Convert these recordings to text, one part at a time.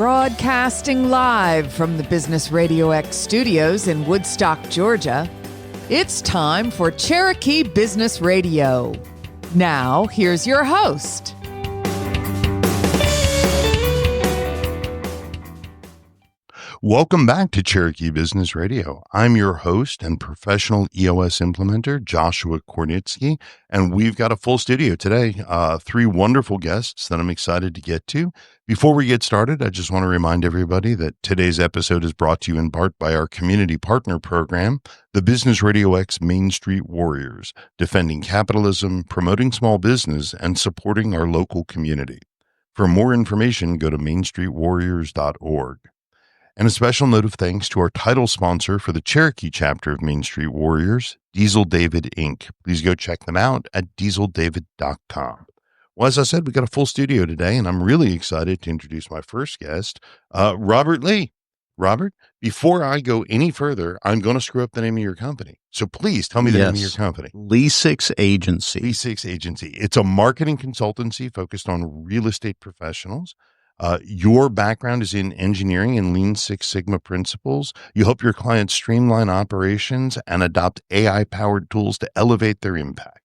Broadcasting live from the Business Radio X studios in Woodstock, Georgia, it's time for Cherokee Business Radio. Now, here's your host. Welcome back to Cherokee Business Radio. I'm your host and professional EOS implementer, Joshua Kornitsky, and we've got a full studio today, three wonderful guests that I'm excited to get to. Before we get started, I just want to remind everybody that today's episode is brought to you in part by our community partner program, the Business Radio X Main Street Warriors, defending capitalism, promoting small business, and supporting our local community. For more information, go to mainstreetwarriors.org. And a special note of thanks to our title sponsor for the Cherokee chapter of Main Street Warriors, Diesel David Inc. Please go check them out at dieseldavid.com. Well, as I said, we got a full studio today, and I'm really excited to introduce my first guest, Robert Lee. Robert, before I go any further, I'm going to screw up the name of your company. So please tell me the name of your company. Lesix Agency. Lesix Agency. It's a marketing consultancy focused on real estate professionals. Your background is in engineering and Lean Six Sigma principles. You help your clients streamline operations and adopt AI-powered tools to elevate their impact.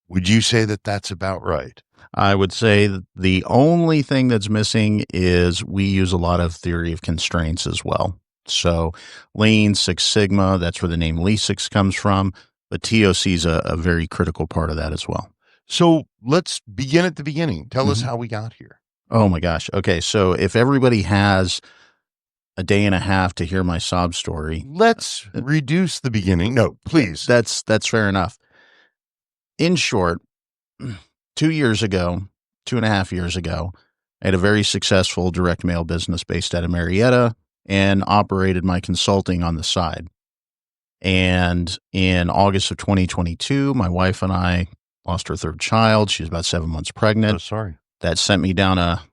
Would you say that that's about right? I would say that the only thing that's missing is we use a lot of theory of constraints as well. So Lean Six Sigma, that's where the name Lesix comes from, but TOC is a very critical part of that as well. So let's begin at the beginning. Tell us how we got here. Oh my gosh. Okay. So if everybody has a day and a half to hear my sob story, let's reduce the beginning. No, please. That's fair enough. In short, 2 years ago, 2.5 years ago, I had a very successful direct mail business based out of Marietta and operated my consulting on the side. And in August of 2022, my wife and I lost our third child. She was about 7 months pregnant. Oh, sorry. That sent me down a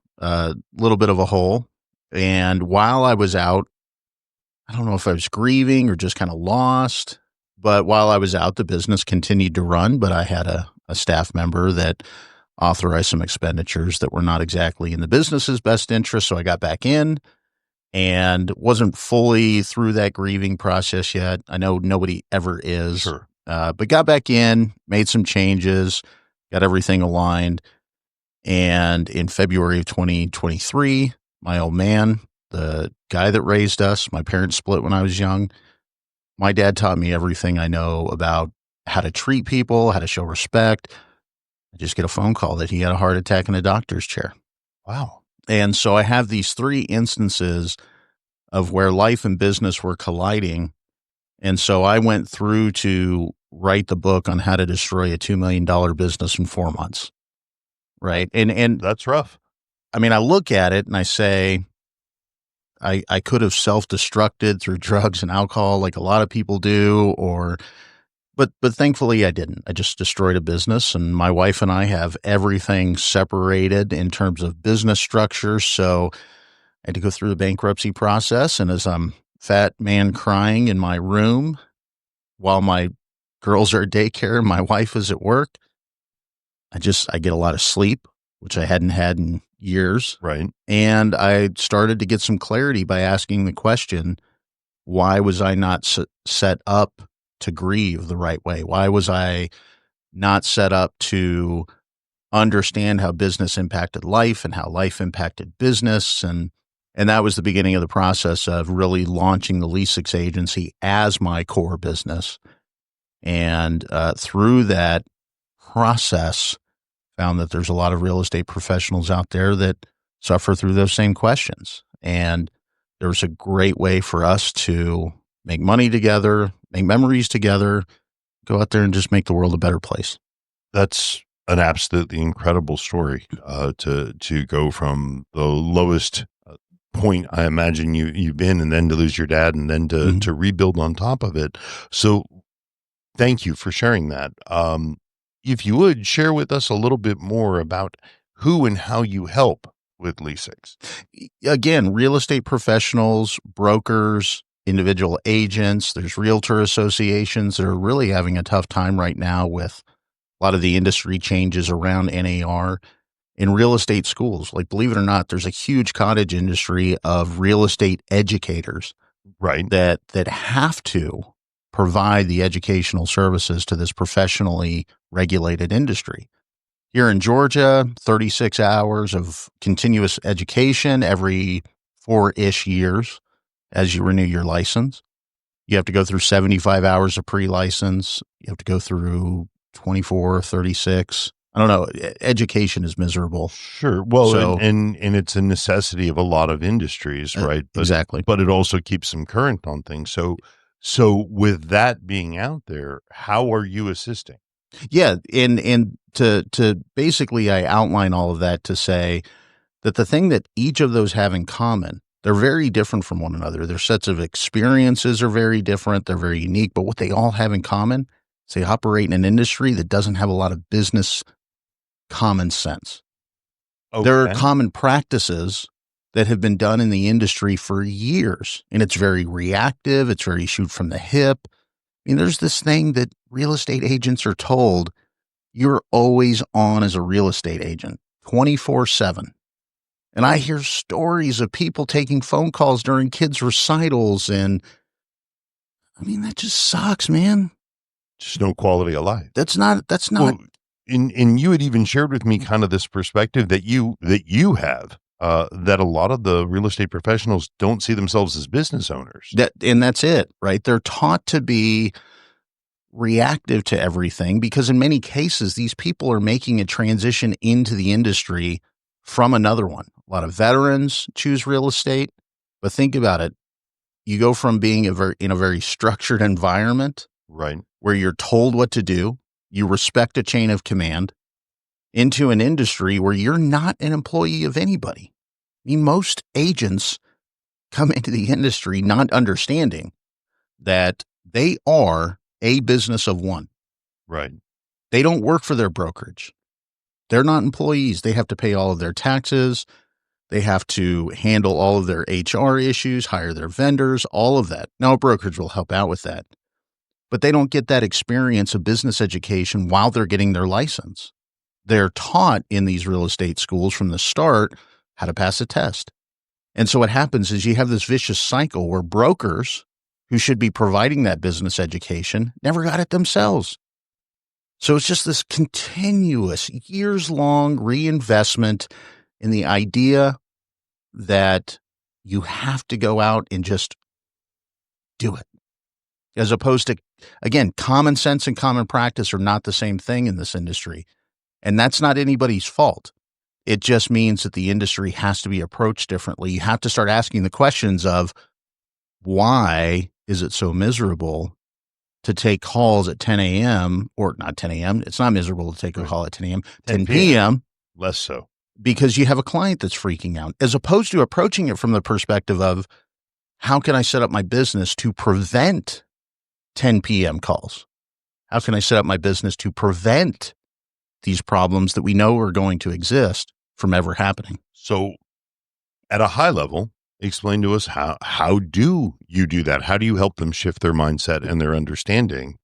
little bit of a hole. And while I was out, I don't know if I was grieving or just kind of lost, but while I was out, the business continued to run, but I had a staff member that authorized some expenditures that were not exactly in the business's best interest. So I got back in and wasn't fully through that grieving process yet. I know nobody ever is, Sure. But got back in, made some changes, got everything aligned. And in February of 2023, my old man, the guy that raised us, my parents split when I was young. My dad taught me everything I know about how to treat people, how to show respect. I just get a phone call that he had a heart attack in a doctor's chair. Wow. And so I have these three instances of where life and business were colliding. And so I went through to write the book on how to destroy a $2 million business in 4 months. Right. And that's rough. I mean, I look at it and I say, I could have self-destructed through drugs and alcohol like a lot of people do, but thankfully I didn't. I just destroyed a business, and my wife and I have everything separated in terms of business structure. So I had to go through the bankruptcy process. And as I'm fat man crying in my room while my girls are at daycare and my wife is at work, I get a lot of sleep, which I hadn't had in years. Right. And I started to get some clarity by asking the question, why was I not set up to grieve the right way? Why was I not set up to understand how business impacted life and how life impacted business? And that was the beginning of the process of really launching the Lesix Agency as my core business. And through that process, found that there's a lot of real estate professionals out there that suffer through those same questions. And there was a great way for us to make money together, make memories together, go out there and just make the world a better place. That's an absolutely incredible story, to go from the lowest point I imagine you've been, and then to lose your dad, and then to rebuild on top of it. So thank you for sharing that. If you would share with us a little bit more about who and how you help with Lesix. Again, real estate professionals, brokers, individual agents, there's realtor associations that are really having a tough time right now with a lot of the industry changes around NAR. in real estate schools. Like, believe it or not, there's a huge cottage industry of real estate educators Right. that have to provide the educational services to this professionally regulated industry. Here in Georgia, 36 hours of continuous education every 4-ish years as you renew your license. You have to go through 75 hours of pre-license. You have to go through 24, 36. I don't know. Education is miserable. Sure. Well, So- and it's a necessity of a lot of industries, right? Exactly. But it also keeps them current on things. So with that being out there, how are you assisting? Yeah, and to basically, I outline all of that to say that the thing that each of those have in common, they're very different from one another. Their sets of experiences are very different. They're very unique. But what they all have in common is they operate in an industry that doesn't have a lot of business common sense. Okay. There are common practices that have been done in the industry for years, and it's very reactive. It's very shoot from the hip. I mean, there's this thing that real estate agents are told, you're always on as a real estate agent, 24/7. And I hear stories of people taking phone calls during kids' recitals. And I mean, that just sucks, man. Just no quality of life. That's not, Well, and you had even shared with me kind of this perspective that you have, that a lot of the real estate professionals don't see themselves as business owners. and that's it, right? They're taught to be reactive to everything because in many cases, these people are making a transition into the industry from another one. A lot of veterans choose real estate, but think about it. You go from being in a very structured environment, Right. where you're told what to do, you respect a chain of command, into an industry where you're not an employee of anybody. I mean, most agents come into the industry not understanding that they are a business of one. Right. They don't work for their brokerage. They're not employees. They have to pay all of their taxes. They have to handle all of their HR issues, hire their vendors, all of that. Now, a brokerage will help out with that. But they don't get that experience of business education while they're getting their license. They're taught in these real estate schools from the start how to pass a test. And so what happens is you have this vicious cycle where brokers who should be providing that business education never got it themselves. So it's just this continuous years-long reinvestment in the idea that you have to go out and just do it. As opposed to, again, common sense and common practice are not the same thing in this industry. And that's not anybody's fault. It just means that the industry has to be approached differently. You have to start asking the questions of why is it so miserable to take calls at 10 a.m. or not 10 a.m. It's not miserable to take a call at 10 a.m., 10 p.m. Less so. Because you have a client that's freaking out, as opposed to approaching it from the perspective of how can I set up my business to prevent 10 p.m. calls? How can I set up my business to prevent these problems that we know are going to exist from ever happening? So at a high level, explain to us how do you do that? How do you help them shift their mindset and their understanding?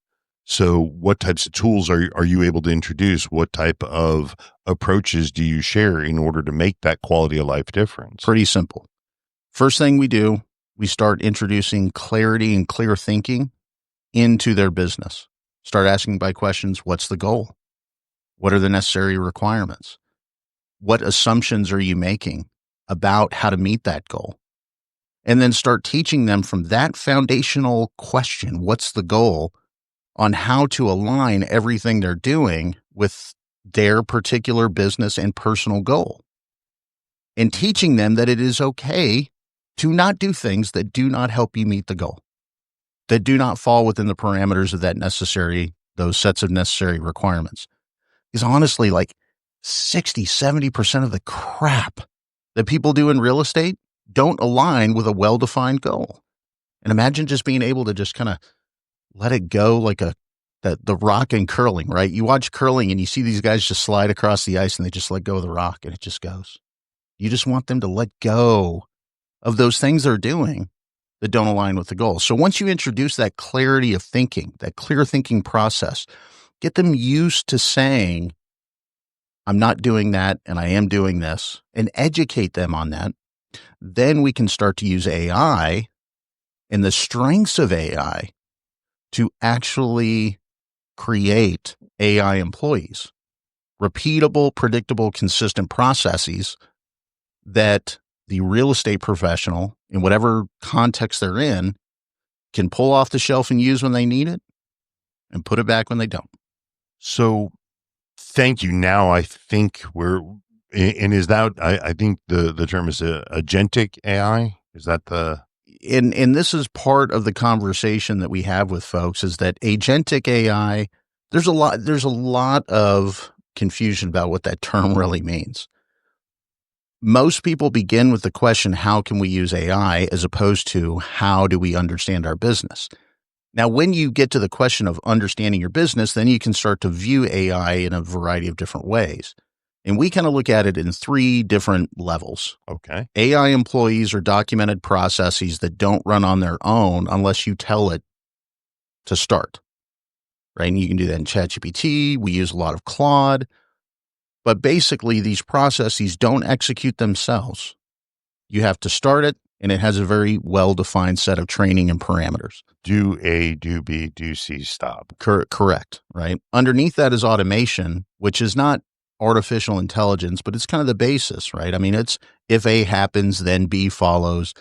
So what types of tools are you able to introduce? What type of approaches do you share in order to make that quality of life difference? Pretty simple. First thing we do, we start introducing clarity and clear thinking into their business. Start asking by questions, what's the goal? What are the necessary requirements? What assumptions are you making about how to meet that goal? And then start teaching them from that foundational question, what's the goal, on how to align everything they're doing with their particular business and personal goal. And teaching them that it is okay to not do things that do not help you meet the goal, that do not fall within the parameters of those sets of necessary requirements. Because honestly, like 60, 70% of the crap that people do in real estate don't align with a well-defined goal. And imagine just being able to just kind of let it go like the rock in curling, right? You watch curling and you see these guys just slide across the ice and they just let go of the rock and it just goes. You just want them to let go of those things they're doing that don't align with the goal. So once you introduce that clarity of thinking, that clear thinking process, get them used to saying, I'm not doing that and I am doing this, and educate them on that. Then we can start to use AI and the strengths of AI to actually create AI employees, repeatable, predictable, consistent processes that the real estate professional, in whatever context they're in, can pull off the shelf and use when they need it and put it back when they don't. So thank you. Now I think is that, I think the term is agentic AI. Is that the... And this is part of the conversation that we have with folks, is that agentic AI, there's a lot of confusion about what that term really means. Most people begin with the question, how can we use AI, as opposed to how do we understand our business? Now, when you get to the question of understanding your business, then you can start to view AI in a variety of different ways. And we kind of look at it in 3 different levels. Okay. AI employees are documented processes that don't run on their own unless you tell it to start, right? And you can do that in ChatGPT. We use a lot of Claude. But basically, these processes don't execute themselves. You have to start it, and it has a very well-defined set of training and parameters. Do A, do B, do C, stop. Correct, right? Underneath that is automation, which is not artificial intelligence, but it's kind of the basis, right? I mean, it's if A happens, then B follows.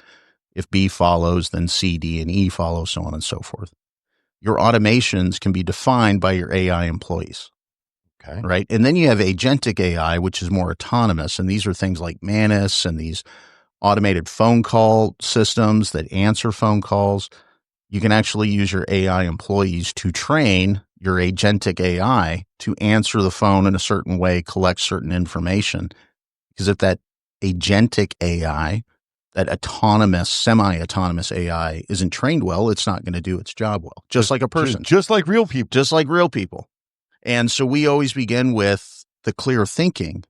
If B follows, then C, D, and E follow, so on and so forth. Your automations can be defined by your AI employees. Okay. Right. And then you have agentic AI, which is more autonomous. And these are things like Manus and these automated phone call systems that answer phone calls. You can actually use your AI employees to train your agentic AI to answer the phone in a certain way, collect certain information. Because if that agentic AI, that autonomous, semi-autonomous AI isn't trained well, it's not going to do its job well. Just like a person. Just like real people. Just like real people. And so we always begin with the clear thinking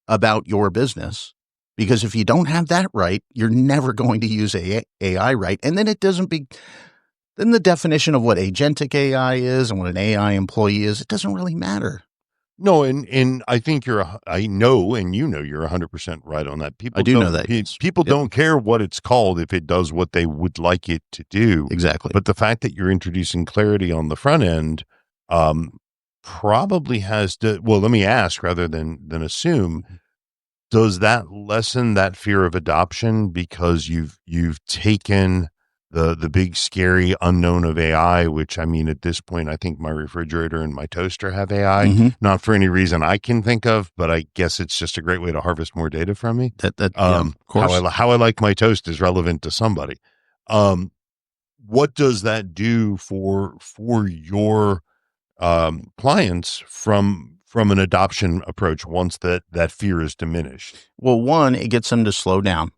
about your business, because if you don't have that right, you're never going to use AI right. And then then the definition of what agentic AI is and what an AI employee is, it doesn't really matter. No, and I think I know, and you know, you're 100% right on that. I do know that. People don't care what it's called if it does what they would like it to do. Exactly. But the fact that you're introducing clarity on the front end, probably has to, well, let me ask rather than assume, does that lessen that fear of adoption because you've taken the big scary unknown of AI, which, I mean, at this point, I think my refrigerator and my toaster have AI, not for any reason I can think of, but I guess it's just a great way to harvest more data from me. Of course. How I like my toast is relevant to somebody. What does that do for your clients from an adoption approach once that fear is diminished? Well, one, it gets them to slow down,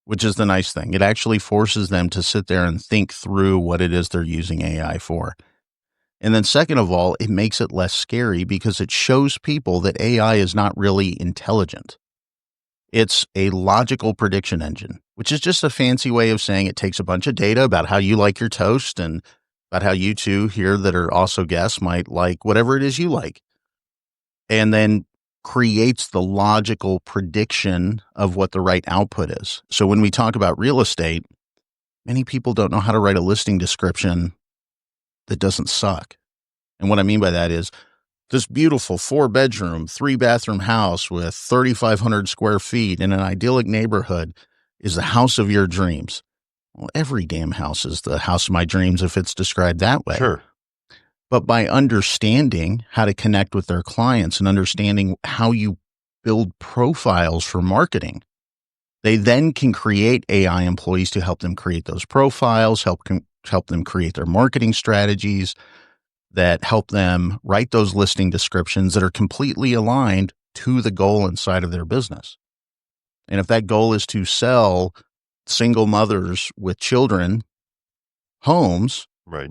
which is the nice thing. It actually forces them to sit there and think through what it is they're using AI for. And then second of all, it makes it less scary because it shows people that AI is not really intelligent. It's a logical prediction engine, which is just a fancy way of saying it takes a bunch of data about how you like your toast and about how you two here that are also guests might like whatever it is you like, and then creates the logical prediction of what the right output is. So when we talk about real estate, many people don't know how to write a listing description that doesn't suck. And what I mean by that is this beautiful 4-bedroom, 3-bathroom house with 3,500 square feet in an idyllic neighborhood is the house of your dreams. Well, every damn house is the house of my dreams if it's described that way. Sure. But by understanding how to connect with their clients and understanding how you build profiles for marketing, they then can create AI employees to help them create those profiles, help them create their marketing strategies that help them write those listing descriptions that are completely aligned to the goal inside of their business. And if that goal is to sell single mothers with children homes, right,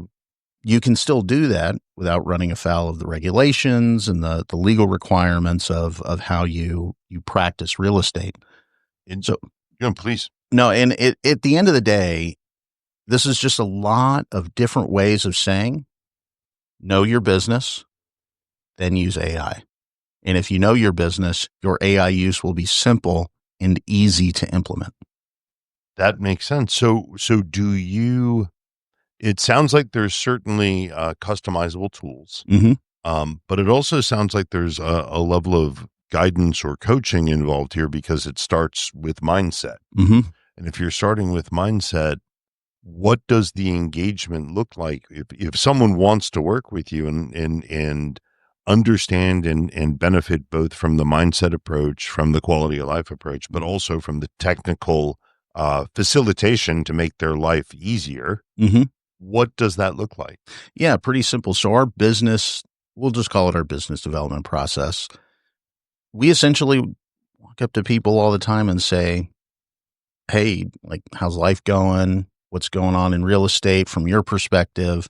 you can still do that without running afoul of the regulations and the legal requirements of how you practice real estate. And so, please. No, and at the end of the day, this is just a lot of different ways of saying, know your business, then use AI. And if you know your business, your AI use will be simple and easy to implement. That makes sense. So do you, it sounds like there's certainly customizable tools, but it also sounds like there's a level of guidance or coaching involved here because it starts with mindset. And if you're starting with mindset, what does the engagement look like? If someone wants to work with you and understand and benefit both from the mindset approach, from the quality of life approach, but also from the technical facilitation to make their life easier, what does that look like? Yeah, pretty simple. So our business, we'll just call it our business development process. We essentially walk up to people all the time and say, hey, like, how's life going? What's going on in real estate from your perspective?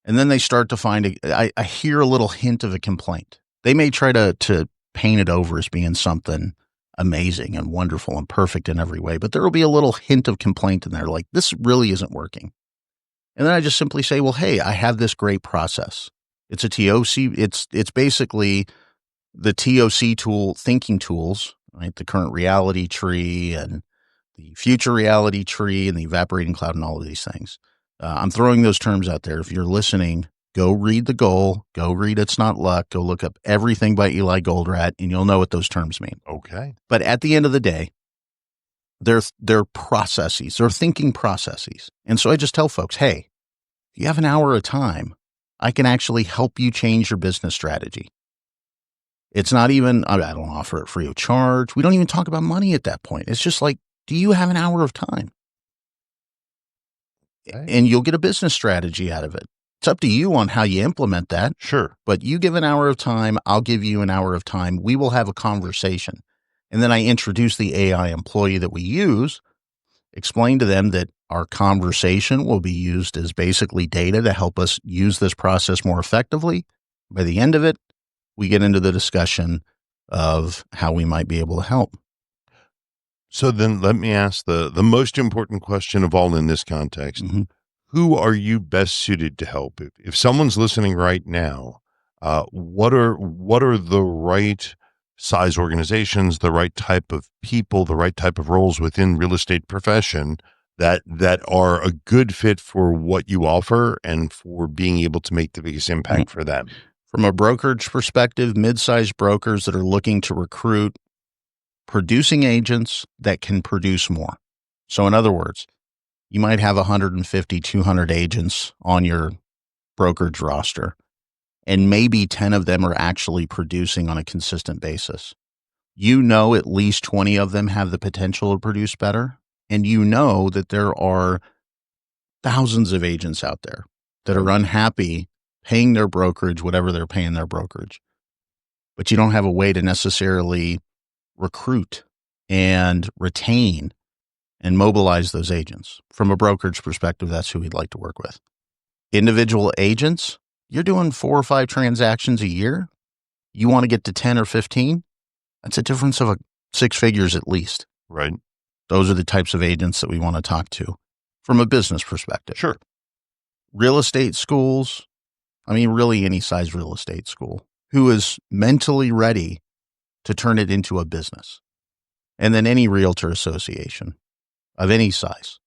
And then they start to find, I hear a little hint of a complaint. They may try to paint it over as being something amazing and wonderful and perfect in every way, but there will be a little hint of complaint in there, like, this really isn't working. And then I just simply say, well, hey, I have this great process. It's a TOC. It's basically the TOC tool, thinking tools, right? The current reality tree and the future reality tree and the evaporating cloud and all of these things. I'm throwing those terms out there. If you're listening, go read The Goal, go read It's Not Luck, go look up everything by Eli Goldratt, and you'll know what those terms mean. Okay. But at the end of the day, they're processes, they're thinking processes. And so I just tell folks, hey, if you have an hour of time, I can actually help you change your business strategy. It's not even, I don't offer it free of charge. We don't even talk about money at that point. It's just like, do you have an hour of time? Okay. And you'll get a business strategy out of it. It's up to you on how you implement that. Sure. But you give an hour of time, I'll give you an hour of time. We will have a conversation. And then I introduce the AI employee that we use, explain to them that our conversation will be used as basically data to help us use this process more effectively. By the end of it, we get into the discussion of how we might be able to help. So then let me ask the most important question of all in this context. Who are you best suited to help? If someone's listening right now, what are the right size organizations, the right type of people, the right type of roles within real estate profession that are a good fit for what you offer and for being able to make the biggest impact for them? From a brokerage perspective, mid-sized brokers that are looking to recruit producing agents that can produce more. So in other words, you might have 150, 200 agents on your brokerage roster, and maybe 10 of them are actually producing on a consistent basis. You know at least 20 of them have the potential to produce better, and you know that there are thousands of agents out there that are unhappy paying their brokerage, whatever they're paying their brokerage. But you don't have a way to necessarily recruit and retain and mobilize those agents. From a brokerage perspective, that's who we'd like to work with. Individual agents, you're doing 4 or 5 transactions a year. You want to get to 10 or 15? That's a difference of 6 figures at least. Right. Those are the types of agents that we want to talk to from a business perspective. Sure. Real estate schools, really any size real estate school, who is mentally ready to turn it into a business. And then any realtor association of any size.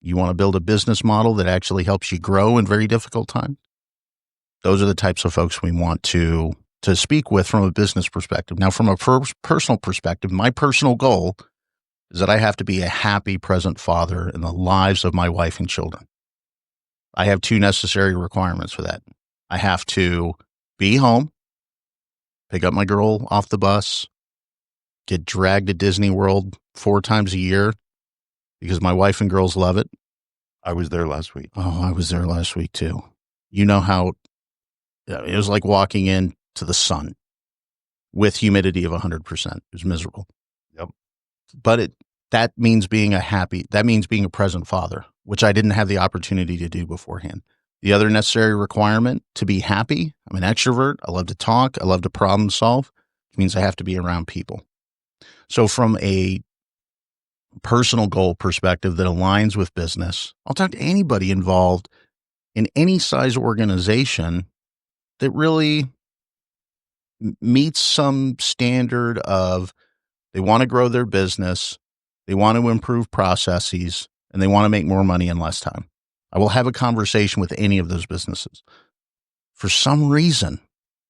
You want to build a business model that actually helps you grow in very difficult times? Those are the types of folks we want to speak with from a business perspective. Now, from a personal perspective, my personal goal is that I have to be a happy present father in the lives of my wife and children. I have 2 necessary requirements for that. I have to be home, pick up my girl off the bus, get dragged to Disney World 4 times a year because my wife and girls love it. I was there last week. Oh, I was there last week too. You know how it was like walking into the sun with humidity of 100%. It was miserable. Yep. But that means being a present father, which I didn't have the opportunity to do beforehand. The other necessary requirement to be happy, I'm an extrovert. I love to talk. I love to problem solve. It means I have to be around people. So from a personal goal perspective that aligns with business, I'll talk to anybody involved in any size organization that really meets some standard of they want to grow their business, they want to improve processes, and they want to make more money in less time. I will have a conversation with any of those businesses. For some reason,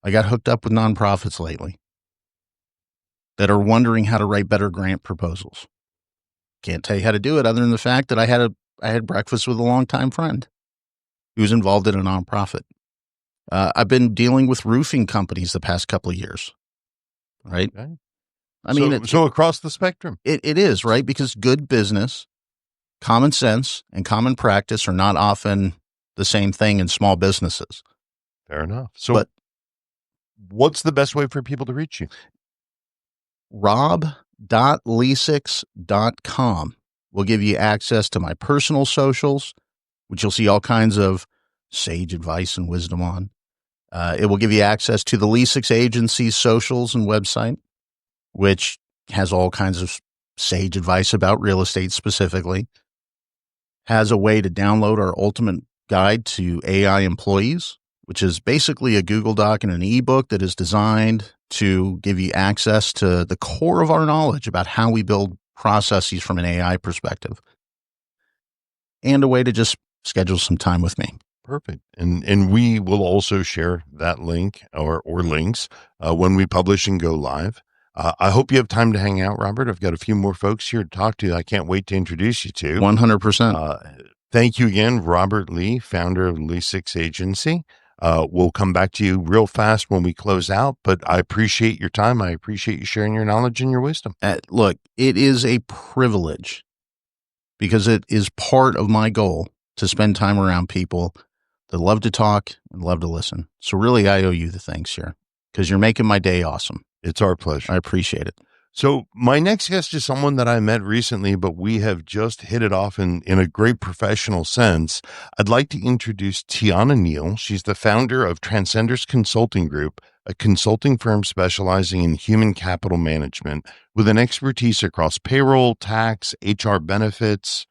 I got hooked up with nonprofits lately that are wondering how to write better grant proposals. Can't tell you how to do it other than the fact that I had breakfast with a longtime friend who was involved in a nonprofit. I've been dealing with roofing companies the past couple of years, right? Okay. I mean, so across the spectrum. It is, right? Because good business, common sense, and common practice are not often the same thing in small businesses. Fair enough. So what's the best way for people to reach you? rob.lesix.com will give you access to my personal socials, which you'll see all kinds of sage advice and wisdom on. It will give you access to the Lesix Agency's socials and website, which has all kinds of sage advice about real estate specifically. Has a way to download our ultimate guide to AI employees, which is basically a Google Doc and an ebook that is designed to give you access to the core of our knowledge about how we build processes from an AI perspective, and a way to just schedule some time with me. Perfect. And we will also share that link or links when we publish and go live. I hope you have time to hang out, Robert. I've got a few more folks here to talk to. I can't wait to introduce you to. 100%. Thank you again, Robert Lee, founder of Lesix Agency. We'll come back to you real fast when we close out, but I appreciate your time. I appreciate you sharing your knowledge and your wisdom. Look, it is a privilege because it is part of my goal to spend time around people that love to talk and love to listen. So really, I owe you the thanks here because you're making my day awesome. It's our pleasure. I appreciate it. So my next guest is someone that I met recently, but we have just hit it off in a great professional sense. I'd like to introduce Tiana Neal. She's the founder of Transcenders Consulting Group, a consulting firm specializing in human capital management with an expertise across payroll, tax, HR benefits,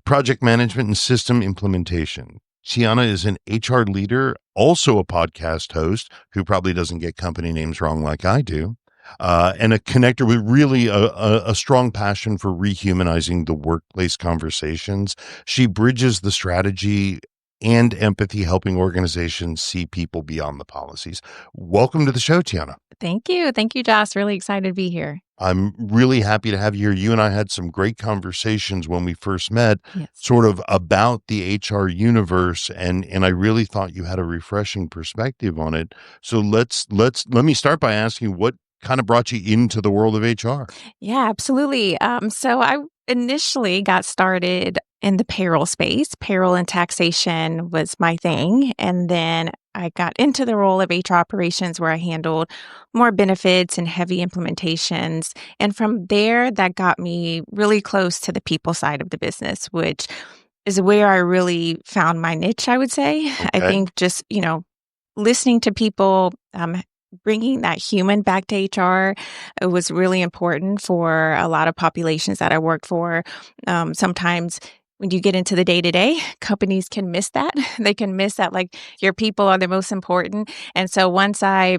project management, and system implementation. Tiana is an HR leader, also a podcast host who probably doesn't get company names wrong like I do, and a connector with really a strong passion for rehumanizing the workplace conversations. She bridges the strategy and empathy, helping organizations see people beyond the policies. Welcome to the show, Tiana. Thank you. Thank you, Josh. Really excited to be here. I'm really happy to have you here. You and I had some great conversations when we first met, sort of about the HR universe, and I really thought you had a refreshing perspective on it. So let me start by asking what kind of brought you into the world of HR? Yeah, absolutely. So I initially got started in the payroll space. Payroll and taxation was my thing. And then I got into the role of HR operations where I handled more benefits and heavy implementations. And from there, that got me really close to the people side of the business, which is where I really found my niche, I would say. Okay. I think just, listening to people, bringing that human back to HR was really important for a lot of populations that I worked for. Sometimes when you get into the day-to-day, companies can miss that. They can miss that, like, your people are the most important. And so once I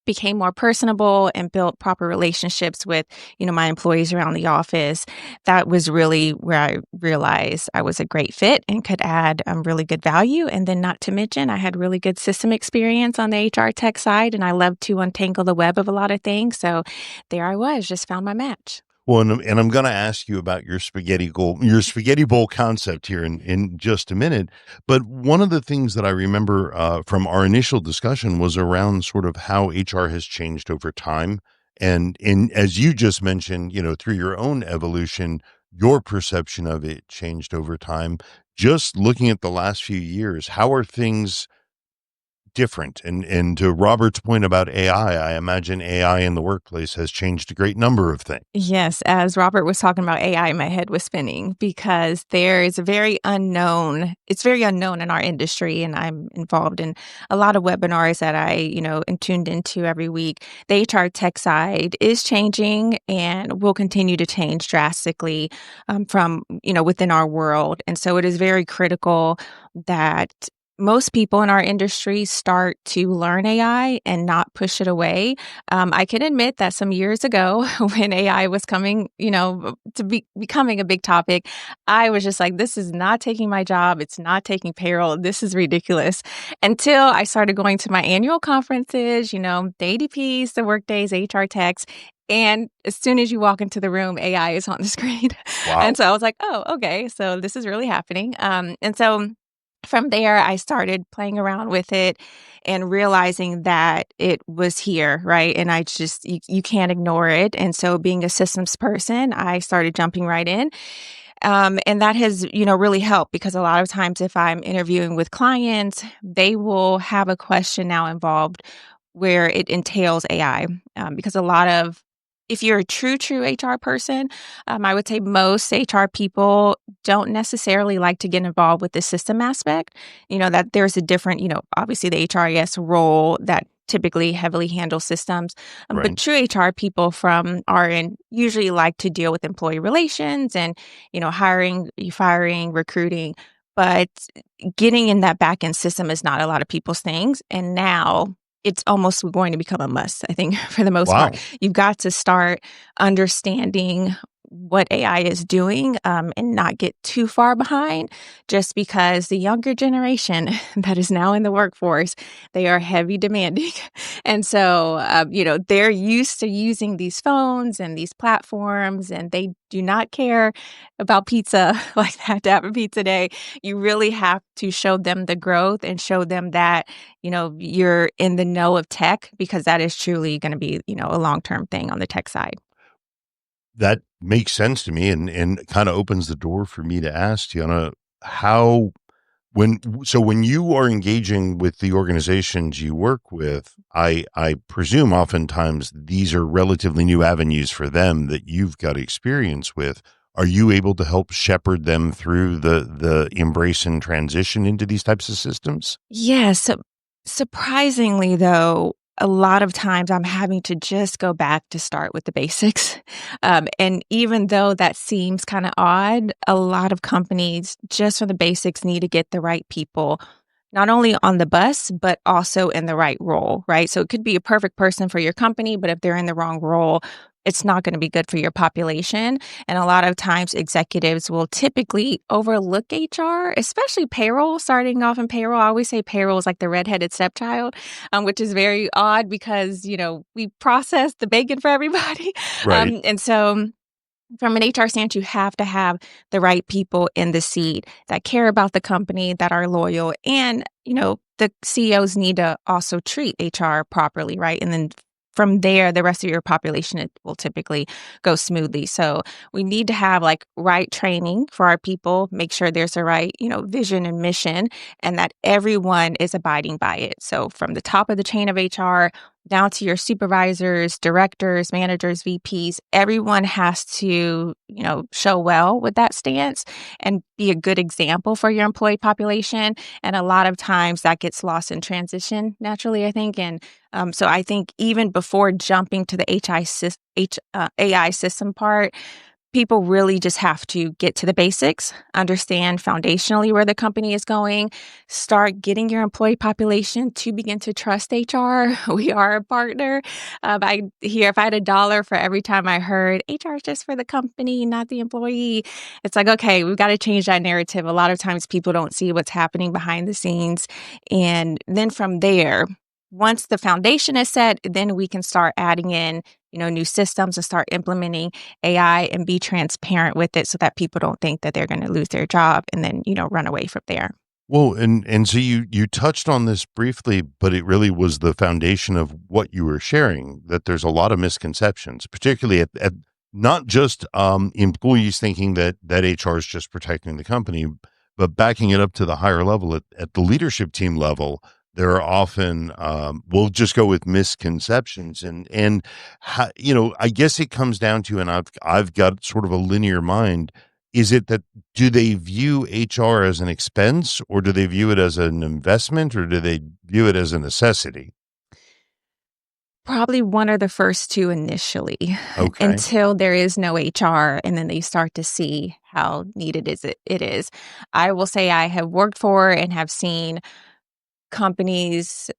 became more personable and built proper relationships with, my employees around the office, that was really where I realized I was a great fit and could add really good value. And then not to mention, I had really good system experience on the HR tech side, and I love to untangle the web of a lot of things. So there I was, just found my match. Well, and I'm going to ask you about your spaghetti bowl concept here in just a minute. But one of the things that I remember from our initial discussion was around sort of how HR has changed over time. And as you just mentioned, through your own evolution, your perception of it changed over time. Just looking at the last few years, how are things different? And to Robert's point about AI, I imagine AI in the workplace has changed a great number of things. Yes, as Robert was talking about AI, my head was spinning because there is it's very unknown in our industry, and I'm involved in a lot of webinars that I, am tuned into every week. The HR tech side is changing and will continue to change drastically from, within our world. And so it is very critical that most people in our industry start to learn AI and not push it away. I can admit that some years ago, when AI was coming, becoming a big topic, I was just like, this is not taking my job. It's not taking payroll. This is ridiculous. Until I started going to my annual conferences, the ADPs, the Workdays, HR Techs. And as soon as you walk into the room, AI is on the screen. Wow. And so I was like, oh, okay. So this is really happening. And so from there, I started playing around with it and realizing that it was here, right? And I just, you can't ignore it. And so being a systems person, I started jumping right in. And that has, really helped, because a lot of times if I'm interviewing with clients, they will have a question now involved where it entails AI. Because if you're a true HR person, I would say most HR people don't necessarily like to get involved with the system aspect. That there's a different, obviously the HRIS role that typically heavily handles systems. But Right. true HR people from RN usually like to deal with employee relations and, hiring, firing, recruiting. But getting in that back end system is not a lot of people's things. And now it's almost going to become a must, I think, for the most Wow. part. You've got to start understanding what AI is doing, and not get too far behind, just because the younger generation that is now in the workforce, they are heavy demanding. And so, they're used to using these phones and these platforms, and they do not care about pizza like that to have a pizza day. You really have to show them the growth and show them that, you're in the know of tech, because that is truly going to be, a long-term thing on the tech side. That makes sense to me, and kind of opens the door for me to ask Tiana, when you are engaging with the organizations you work with, I presume oftentimes these are relatively new avenues for them that you've got experience with. Are you able to help shepherd them through the embrace and transition into these types of systems? Yes. Surprisingly, though, a lot of times I'm having to just go back to start with the basics. And even though that seems kind of odd, a lot of companies, just for the basics, need to get the right people, not only on the bus, but also in the right role, right? So it could be a perfect person for your company, but if they're in the wrong role, it's not going to be good for your population. And a lot of times executives will typically overlook HR, especially payroll. Starting off in payroll, I always say payroll is like the redheaded stepchild, which is very odd because, we process the bacon for everybody. Right. And so from an HR stance, you have to have the right people in the seat that care about the company, that are loyal. And, the CEOs need to also treat HR properly, right? And then from there, the rest of your population, it will typically go smoothly. So we need to have right training for our people, make sure there's the right, vision and mission, and that everyone is abiding by it. So from the top of the chain of HR down to your supervisors, directors, managers, VPs, everyone has to, show well with that stance and be a good example for your employee population. And a lot of times that gets lost in transition naturally, I think. And so I think even before jumping to the AI system part, people really just have to get to the basics, understand foundationally where the company is going, start getting your employee population to begin to trust HR. We are a partner. If I had $1 for every time I heard HR is just for the company, not the employee, it's like, okay, we've got to change that narrative. A lot of times people don't see what's happening behind the scenes. And then from there, once the foundation is set, then we can start adding in, new systems and start implementing AI and be transparent with it so that people don't think that they're going to lose their job and then, run away from there. Well, and so you touched on this briefly, but it really was the foundation of what you were sharing, that there's a lot of misconceptions, particularly at not just employees thinking that HR is just protecting the company, but backing it up to the higher level at the leadership team level. There are often, we'll just go with misconceptions, and how, I guess it comes down to, and I've got sort of a linear mind. Is it that, do they view HR as an expense, or do they view it as an investment, or do they view it as a necessity? Probably one of the first two initially, Okay. until there is no HR, and then they start to see how needed it is. I will say I have worked for and have seen companies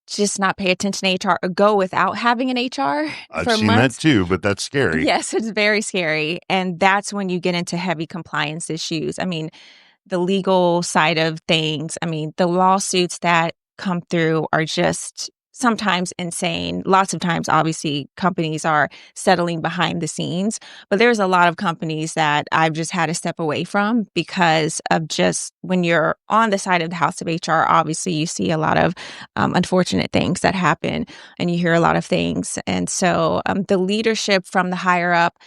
just not pay attention to HR or go without having an HR I've for seen that months. too, but that's scary. Yes, it's very scary. And that's when you get into heavy compliance issues. I mean, the legal side of things, I mean, the lawsuits that come through are just sometimes insane. Lots of times, obviously, companies are settling behind the scenes, but there's a lot of companies that I've just had to step away from because of just when you're on the side of the house of HR, obviously, you see a lot of unfortunate things that happen and you hear a lot of things. And so the leadership from the higher up,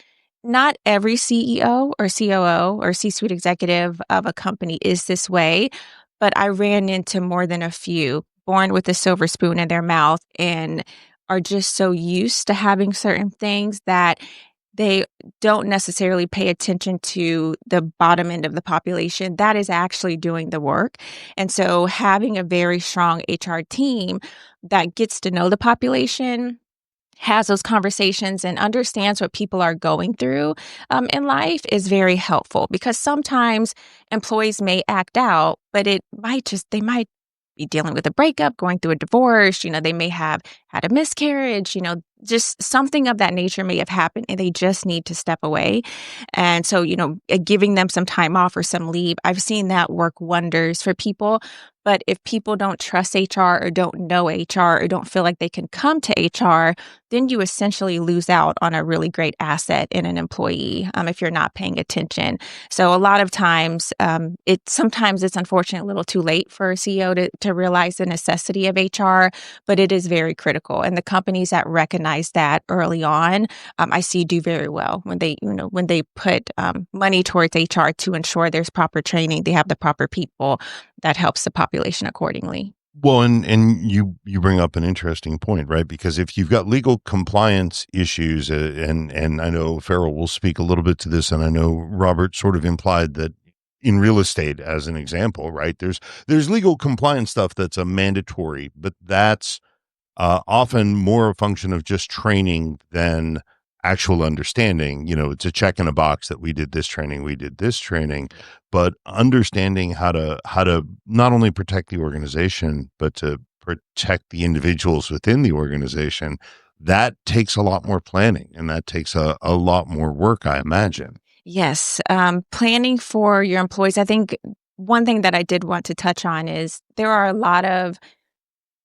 not every CEO or COO or C-suite executive of a company is this way, but I ran into more than a few born with a silver spoon in their mouth and are just so used to having certain things that they don't necessarily pay attention to the bottom end of the population that is actually doing the work. And so having a very strong HR team that gets to know the population, has those conversations and understands what people are going through in life is very helpful because sometimes employees may act out, but they might be dealing with a breakup, going through a divorce, they may have had a miscarriage, just something of that nature may have happened and they just need to step away. And so, giving them some time off or some leave, I've seen that work wonders for people. But if people don't trust HR or don't know HR or don't feel like they can come to HR, then you essentially lose out on a really great asset in an employee if you're not paying attention. So a lot of times, sometimes it's unfortunately a little too late for a CEO to realize the necessity of HR, but it is very critical. And the companies that recognize that early on, I see do very well when they put money towards HR to ensure there's proper training, they have the proper people that helps the population accordingly. Well, and you bring up an interesting point, right? Because if you've got legal compliance issues, and I know Farrell will speak a little bit to this, and I know Robert sort of implied that in real estate, as an example, right? There's legal compliance stuff that's a mandatory, but that's often more a function of just training than actual understanding. It's a check in a box that we did this training, but understanding how to not only protect the organization, but to protect the individuals within the organization, that takes a lot more planning and that takes a lot more work, I imagine. Yes. Planning for your employees. I think one thing that I did want to touch on is there are a lot of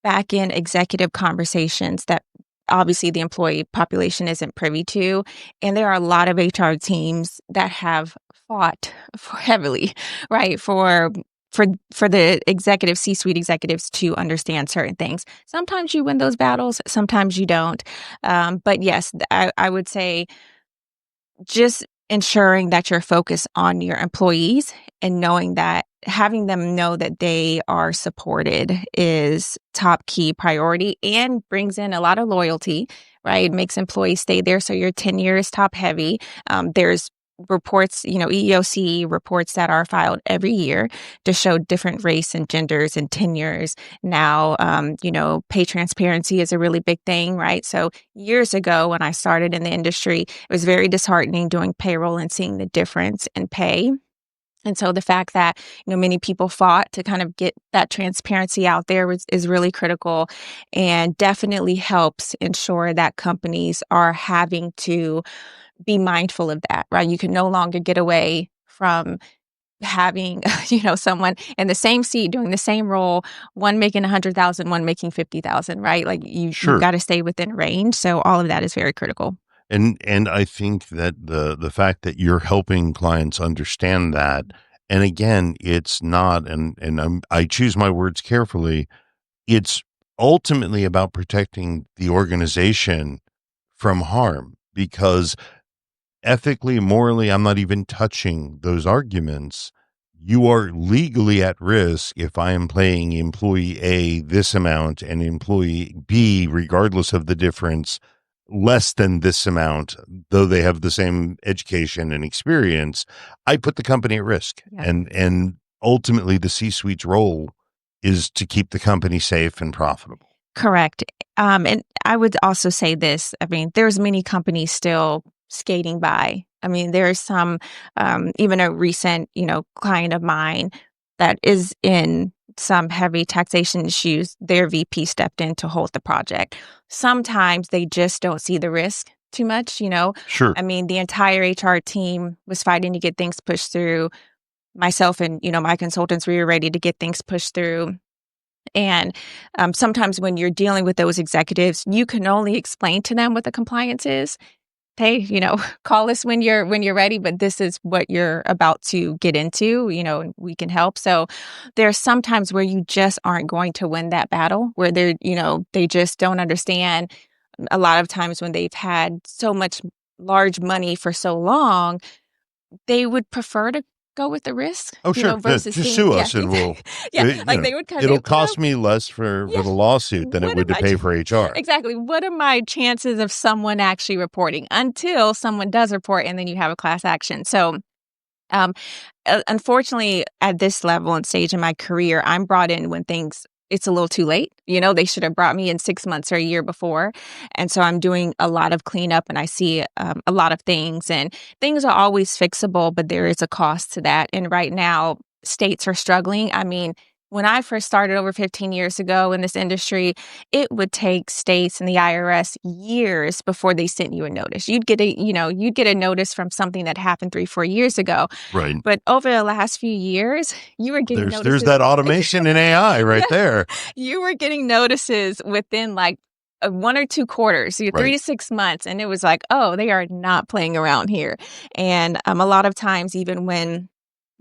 back-end executive conversations that obviously the employee population isn't privy to. And there are a lot of HR teams that have fought heavily, right, for the C-suite executives to understand certain things. Sometimes you win those battles, sometimes you don't. But yes, I would say just ensuring that you're focused on your employees and knowing that having them know that they are supported is top key priority and brings in a lot of loyalty, right? It makes employees stay there. So your tenure is top heavy. There's reports, EEOC reports that are filed every year to show different race and genders and tenures. Now, pay transparency is a really big thing, right? So years ago when I started in the industry, it was very disheartening doing payroll and seeing the difference in pay. And so the fact that, many people fought to kind of get that transparency out there is really critical and definitely helps ensure that companies are having to be mindful of that, right? You can no longer get away from having, someone in the same seat doing the same role, one making 100,000, one making 50,000, right? Like you've got to stay within range. So all of that is very critical. And I think that the fact that you're helping clients understand that, and again, it's not, and I choose my words carefully, it's ultimately about protecting the organization from harm, because ethically, morally, I'm not even touching those arguments. You are legally at risk if I am paying employee A this amount and employee B, regardless of the difference, less than this amount, though they have the same education and experience. I put the company at risk. Yeah. And ultimately the C-suite's role is to keep the company safe and profitable. Correct. And I would also say this. I mean, there's many companies still skating by. I mean, there's some, even a recent, client of mine that is in some heavy taxation issues. Their VP stepped in to hold the project. Sometimes they just don't see the risk too much, Sure. I mean, the entire HR team was fighting to get things pushed through. Myself and, my consultants, we were ready to get things pushed through. And sometimes when you're dealing with those executives, you can only explain to them what the compliance is. Hey, call us when you're ready, but this is what you're about to get into, and we can help. So there's sometimes where you just aren't going to win that battle, where they just don't understand. A lot of times when they've had so much large money for so long, they would prefer to go with the risk. Oh, sure. Versus just sue us and we'll. They would it'll cost me less for the lawsuit than it would to pay for HR. Exactly. What are my chances of someone actually reporting until someone does report and then you have a class action? So, unfortunately, at this level and stage in my career, I'm brought in when it's a little too late. They should have brought me in 6 months or a year before. And so I'm doing a lot of cleanup and I see a lot of things, and things are always fixable, but there is a cost to that. And right now, states are struggling. I mean, when I first started over 15 years ago in this industry, it would take states and the IRS years before they sent you a notice. You'd get a notice from something that happened 3-4 years ago. Right. But over the last few years, you were getting notices. There's that automation in AI right there. You were getting notices within 1 or 2 quarters, 3 to 6 months. And it was like, oh, they are not playing around here. And a lot of times, even when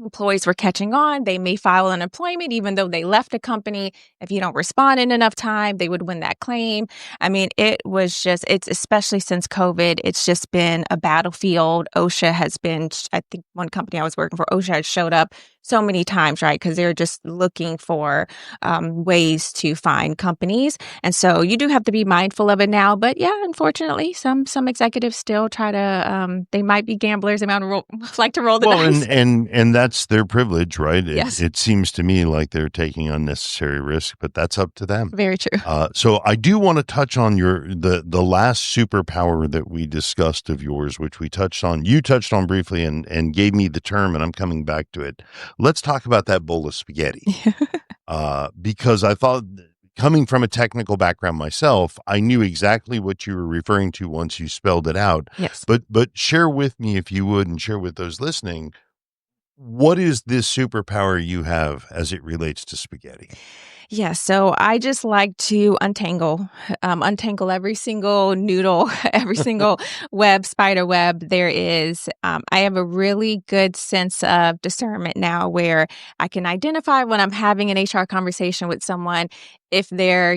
employees were catching on, they may file unemployment even though they left a company. If you don't respond in enough time, they would win that claim. I mean, it's especially since COVID, it's just been a battlefield. OSHA has been, I think one company I was working for, OSHA had showed up so many times, right? Because they're just looking for ways to find companies. And so you do have to be mindful of it now. But yeah, unfortunately, some executives still try to, they might be gamblers. They might like to roll the dice. And that's their privilege, right? Yes. It seems to me like they're taking unnecessary risk, but that's up to them. Very true. So I do want to touch on the last superpower that we discussed of yours, which we touched on. You touched on briefly and gave me the term, and I'm coming back to it. Let's talk about that bowl of spaghetti, because I thought, coming from a technical background myself, I knew exactly what you were referring to once you spelled it out. Yes. But share with me, if you would, and share with those listening, what is this superpower you have as it relates to spaghetti? Yeah, so I just like to untangle every single noodle, every single spider web there is. I have a really good sense of discernment now where I can identify when I'm having an HR conversation with someone, if they're,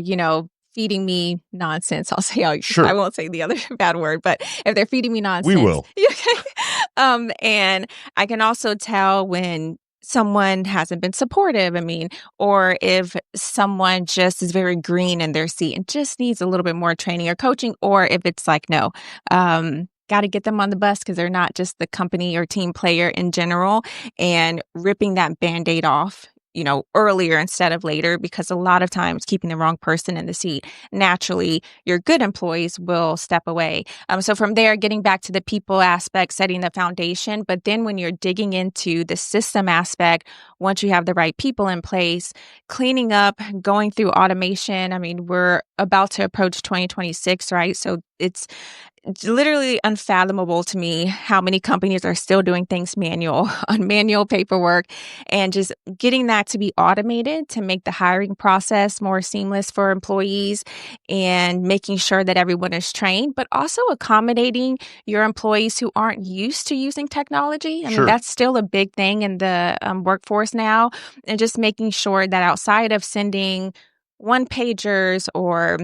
feeding me nonsense. I'll say, sure. I won't say the other bad word, but if they're feeding me nonsense. We will. Okay. And I can also tell when someone hasn't been supportive, or if someone just is very green in their seat and just needs a little bit more training or coaching, or if it's like, no, got to get them on the bus because they're not just the company or team player in general, and ripping that Band-Aid off, earlier instead of later, because a lot of times keeping the wrong person in the seat, naturally, your good employees will step away. So from there, getting back to the people aspect, setting the foundation. But then when you're digging into the system aspect, once you have the right people in place, cleaning up, going through automation. We're about to approach 2026, right? So it's literally unfathomable to me how many companies are still doing things on manual paperwork, and just getting that to be automated to make the hiring process more seamless for employees, and making sure that everyone is trained, but also accommodating your employees who aren't used to using technology. Sure. That's still a big thing in the workforce now, and just making sure that outside of sending one-pagers or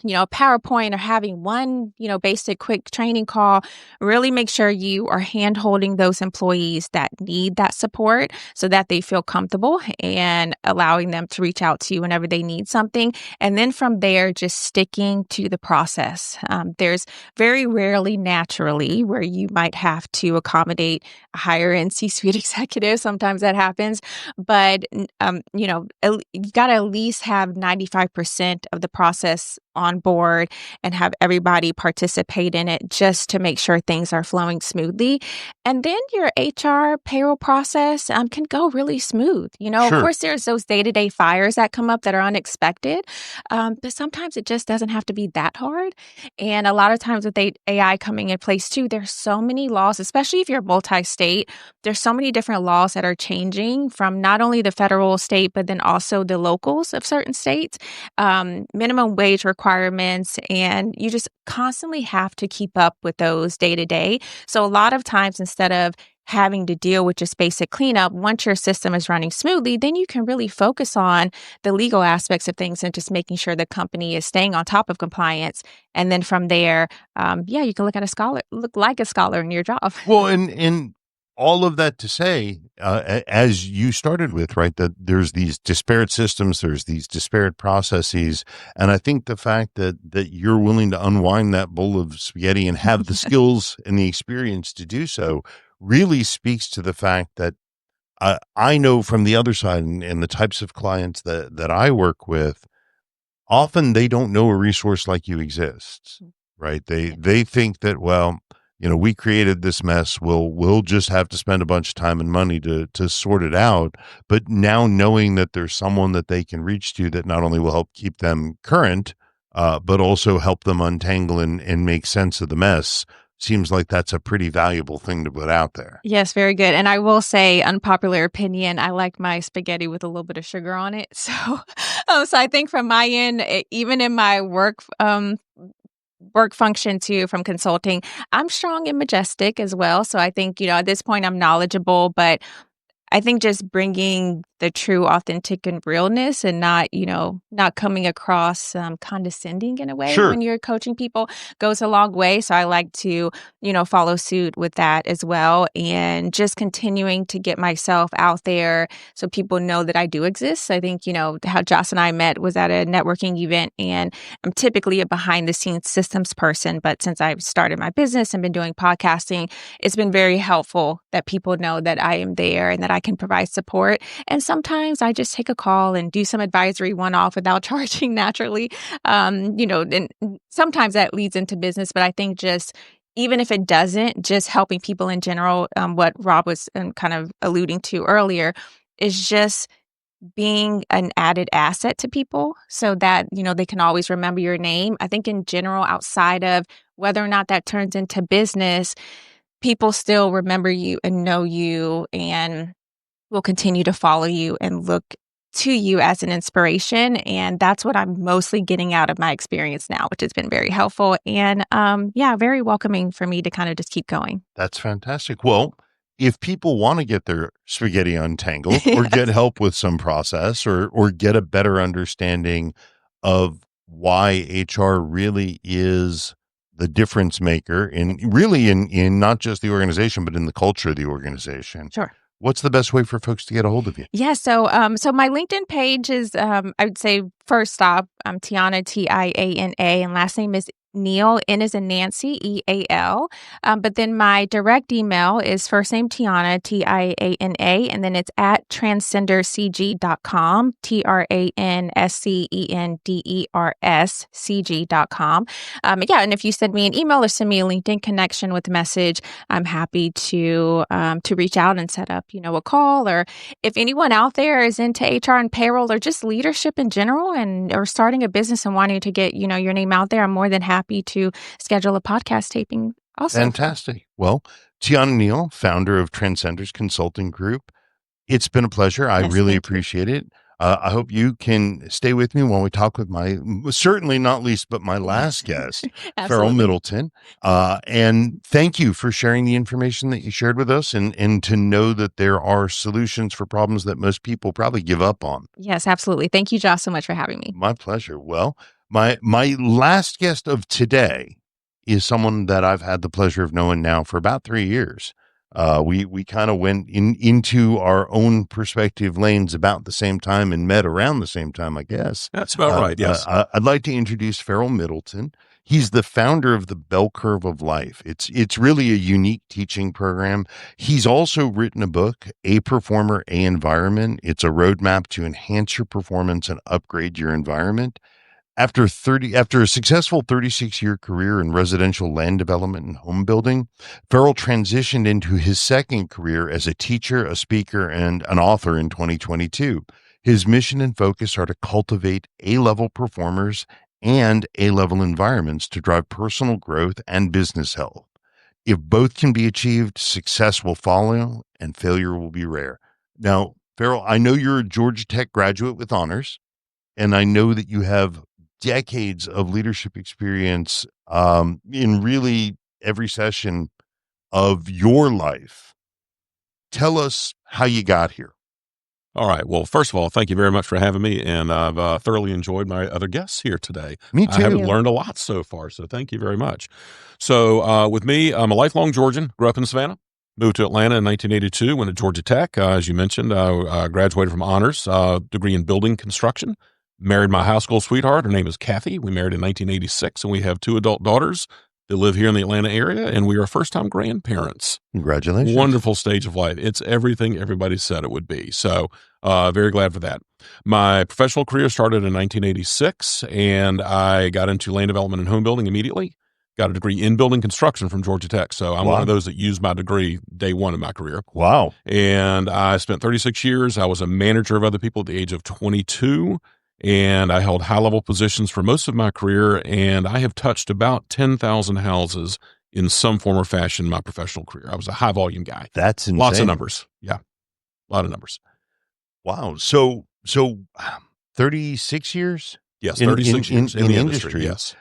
PowerPoint, or having one, basic quick training call, really make sure you are hand-holding those employees that need that support so that they feel comfortable, and allowing them to reach out to you whenever they need something. And then from there, just sticking to the process. There's very rarely, naturally, where you might have to accommodate a higher-end C-suite executive. Sometimes that happens. But, you've got to at least have 95% of the process on board and have everybody participate in it just to make sure things are flowing smoothly. And then your HR payroll process can go really smooth. Of Sure. course, there's those day-to-day fires that come up that are unexpected, but sometimes it just doesn't have to be that hard. And a lot of times with AI coming in place too, there's so many laws, especially if you're multi-state, there's so many different laws that are changing from not only the federal, state, but then also the locals of certain states, minimum wage requirements, and you just constantly have to keep up with those day to day. So a lot of times, instead of having to deal with just basic cleanup, once your system is running smoothly, then you can really focus on the legal aspects of things and just making sure the company is staying on top of compliance. And then from there, you can look like a scholar in your job. Well, and all of that to say, as you started with, right, that there's these disparate systems, there's these disparate processes. And I think the fact that you're willing to unwind that bowl of spaghetti and have the skills and the experience to do so really speaks to the fact that I know from the other side and the types of clients that I work with, often they don't know a resource like you exists, right? They think that, well, we created this mess. We'll just have to spend a bunch of time and money to sort it out. But now knowing that there's someone that they can reach to that not only will help keep them current, but also help them untangle and make sense of the mess, seems like that's a pretty valuable thing to put out there. Yes, very good. And I will say, unpopular opinion, I like my spaghetti with a little bit of sugar on it. So, so I think from my end, even in my work function too from consulting, I'm strong and majestic as well. So I think, at this point I'm knowledgeable, but I think just bringing the true authentic and realness and not coming across condescending in a way Sure. when you're coaching people goes a long way. So I like to, follow suit with that as well, and just continuing to get myself out there so people know that I do exist. I think, how Josh and I met was at a networking event, and I'm typically a behind the scenes systems person, but since I've started my business and been doing podcasting, it's been very helpful that people know that I am there and that I can provide support. And sometimes I just take a call and do some advisory one-off without charging naturally. And sometimes that leads into business, but I think just even if it doesn't, just helping people in general, what Rob was kind of alluding to earlier, is just being an added asset to people so that, they can always remember your name. I think in general, outside of whether or not that turns into business, people still remember you and know you and will continue to follow you and look to you as an inspiration. And that's what I'm mostly getting out of my experience now, which has been very helpful and very welcoming for me to kind of just keep going. That's fantastic. Well, if people want to get their spaghetti untangled or get help with some process or get a better understanding of why HR really is the difference maker in not just the organization, but in the culture of the organization. Sure. What's the best way for folks to get a hold of you? Yeah, so my LinkedIn page is, I would say, first off, I'm Tiana, Tiana, and last name is Neal, N as in Nancy, EAL. But then my direct email is first name Tiana, Tiana, and then it's at transcenderscg.com, transcenderscg.com. And if you send me an email or send me a LinkedIn connection with a message, I'm happy to reach out and set up, a call. Or if anyone out there is into HR and payroll or just leadership in general or starting a business and wanting to get, your name out there, I'm more than happy to schedule a podcast taping also. Fantastic. Well, Tiana Neal, founder of Transcenders Consulting Group, it's been a pleasure. I really appreciate it. I hope you can stay with me while we talk with my, certainly not least, but my last guest, Farrell Middleton. And thank you for sharing the information that you shared with us and to know that there are solutions for problems that most people probably give up on. Yes, absolutely. Thank you, Josh, so much for having me. My pleasure. Well, my last guest of today is someone that I've had the pleasure of knowing now for about 3 years. We kind of went into our own perspective lanes about the same time and met around the same time, I guess. That's about right, yes. I'd like to introduce Farrell Middleton. He's the founder of the Bell Curve of Life. It's really a unique teaching program. He's also written a book, A Performer, A Environment. It's a roadmap to enhance your performance and upgrade your environment. After a successful 36-year career in residential land development and home building, Farrell transitioned into his second career as a teacher, a speaker, and an author in 2022. His mission and focus are to cultivate A-level performers and A-level environments to drive personal growth and business health. If both can be achieved, success will follow and failure will be rare. Now, Farrell, I know you're a Georgia Tech graduate with honors, and I know that you have decades of leadership experience in really every session of your life. Tell us how you got here. All right. Well, first of all, thank you very much for having me, and I've thoroughly enjoyed my other guests here today. Me too. I have learned a lot so far, so thank you very much. So with me, I'm a lifelong Georgian, grew up in Savannah, moved to Atlanta in 1982, went to Georgia Tech. As you mentioned, I graduated from honors, degree in building construction, married my high school sweetheart. Her name is Kathy. We married in 1986, and we have 2 adult daughters that live here in the Atlanta area, and we are first-time grandparents. Congratulations. Wonderful stage of life. It's everything everybody said it would be. So very glad for that. My professional career started in 1986, and I got into land development and home building immediately. Got a degree in building construction from Georgia Tech. So I'm one of those that used my degree day one of my career. Wow. And I spent 36 years. I was a manager of other people at the age of 22. And I held high-level positions for most of my career, and I have touched about 10,000 houses in some form or fashion in my professional career. I was a high-volume guy. That's insane. Lots of numbers. Yeah, a lot of numbers. Wow. So 36 years? Yes, 36 years in the industry. Yes.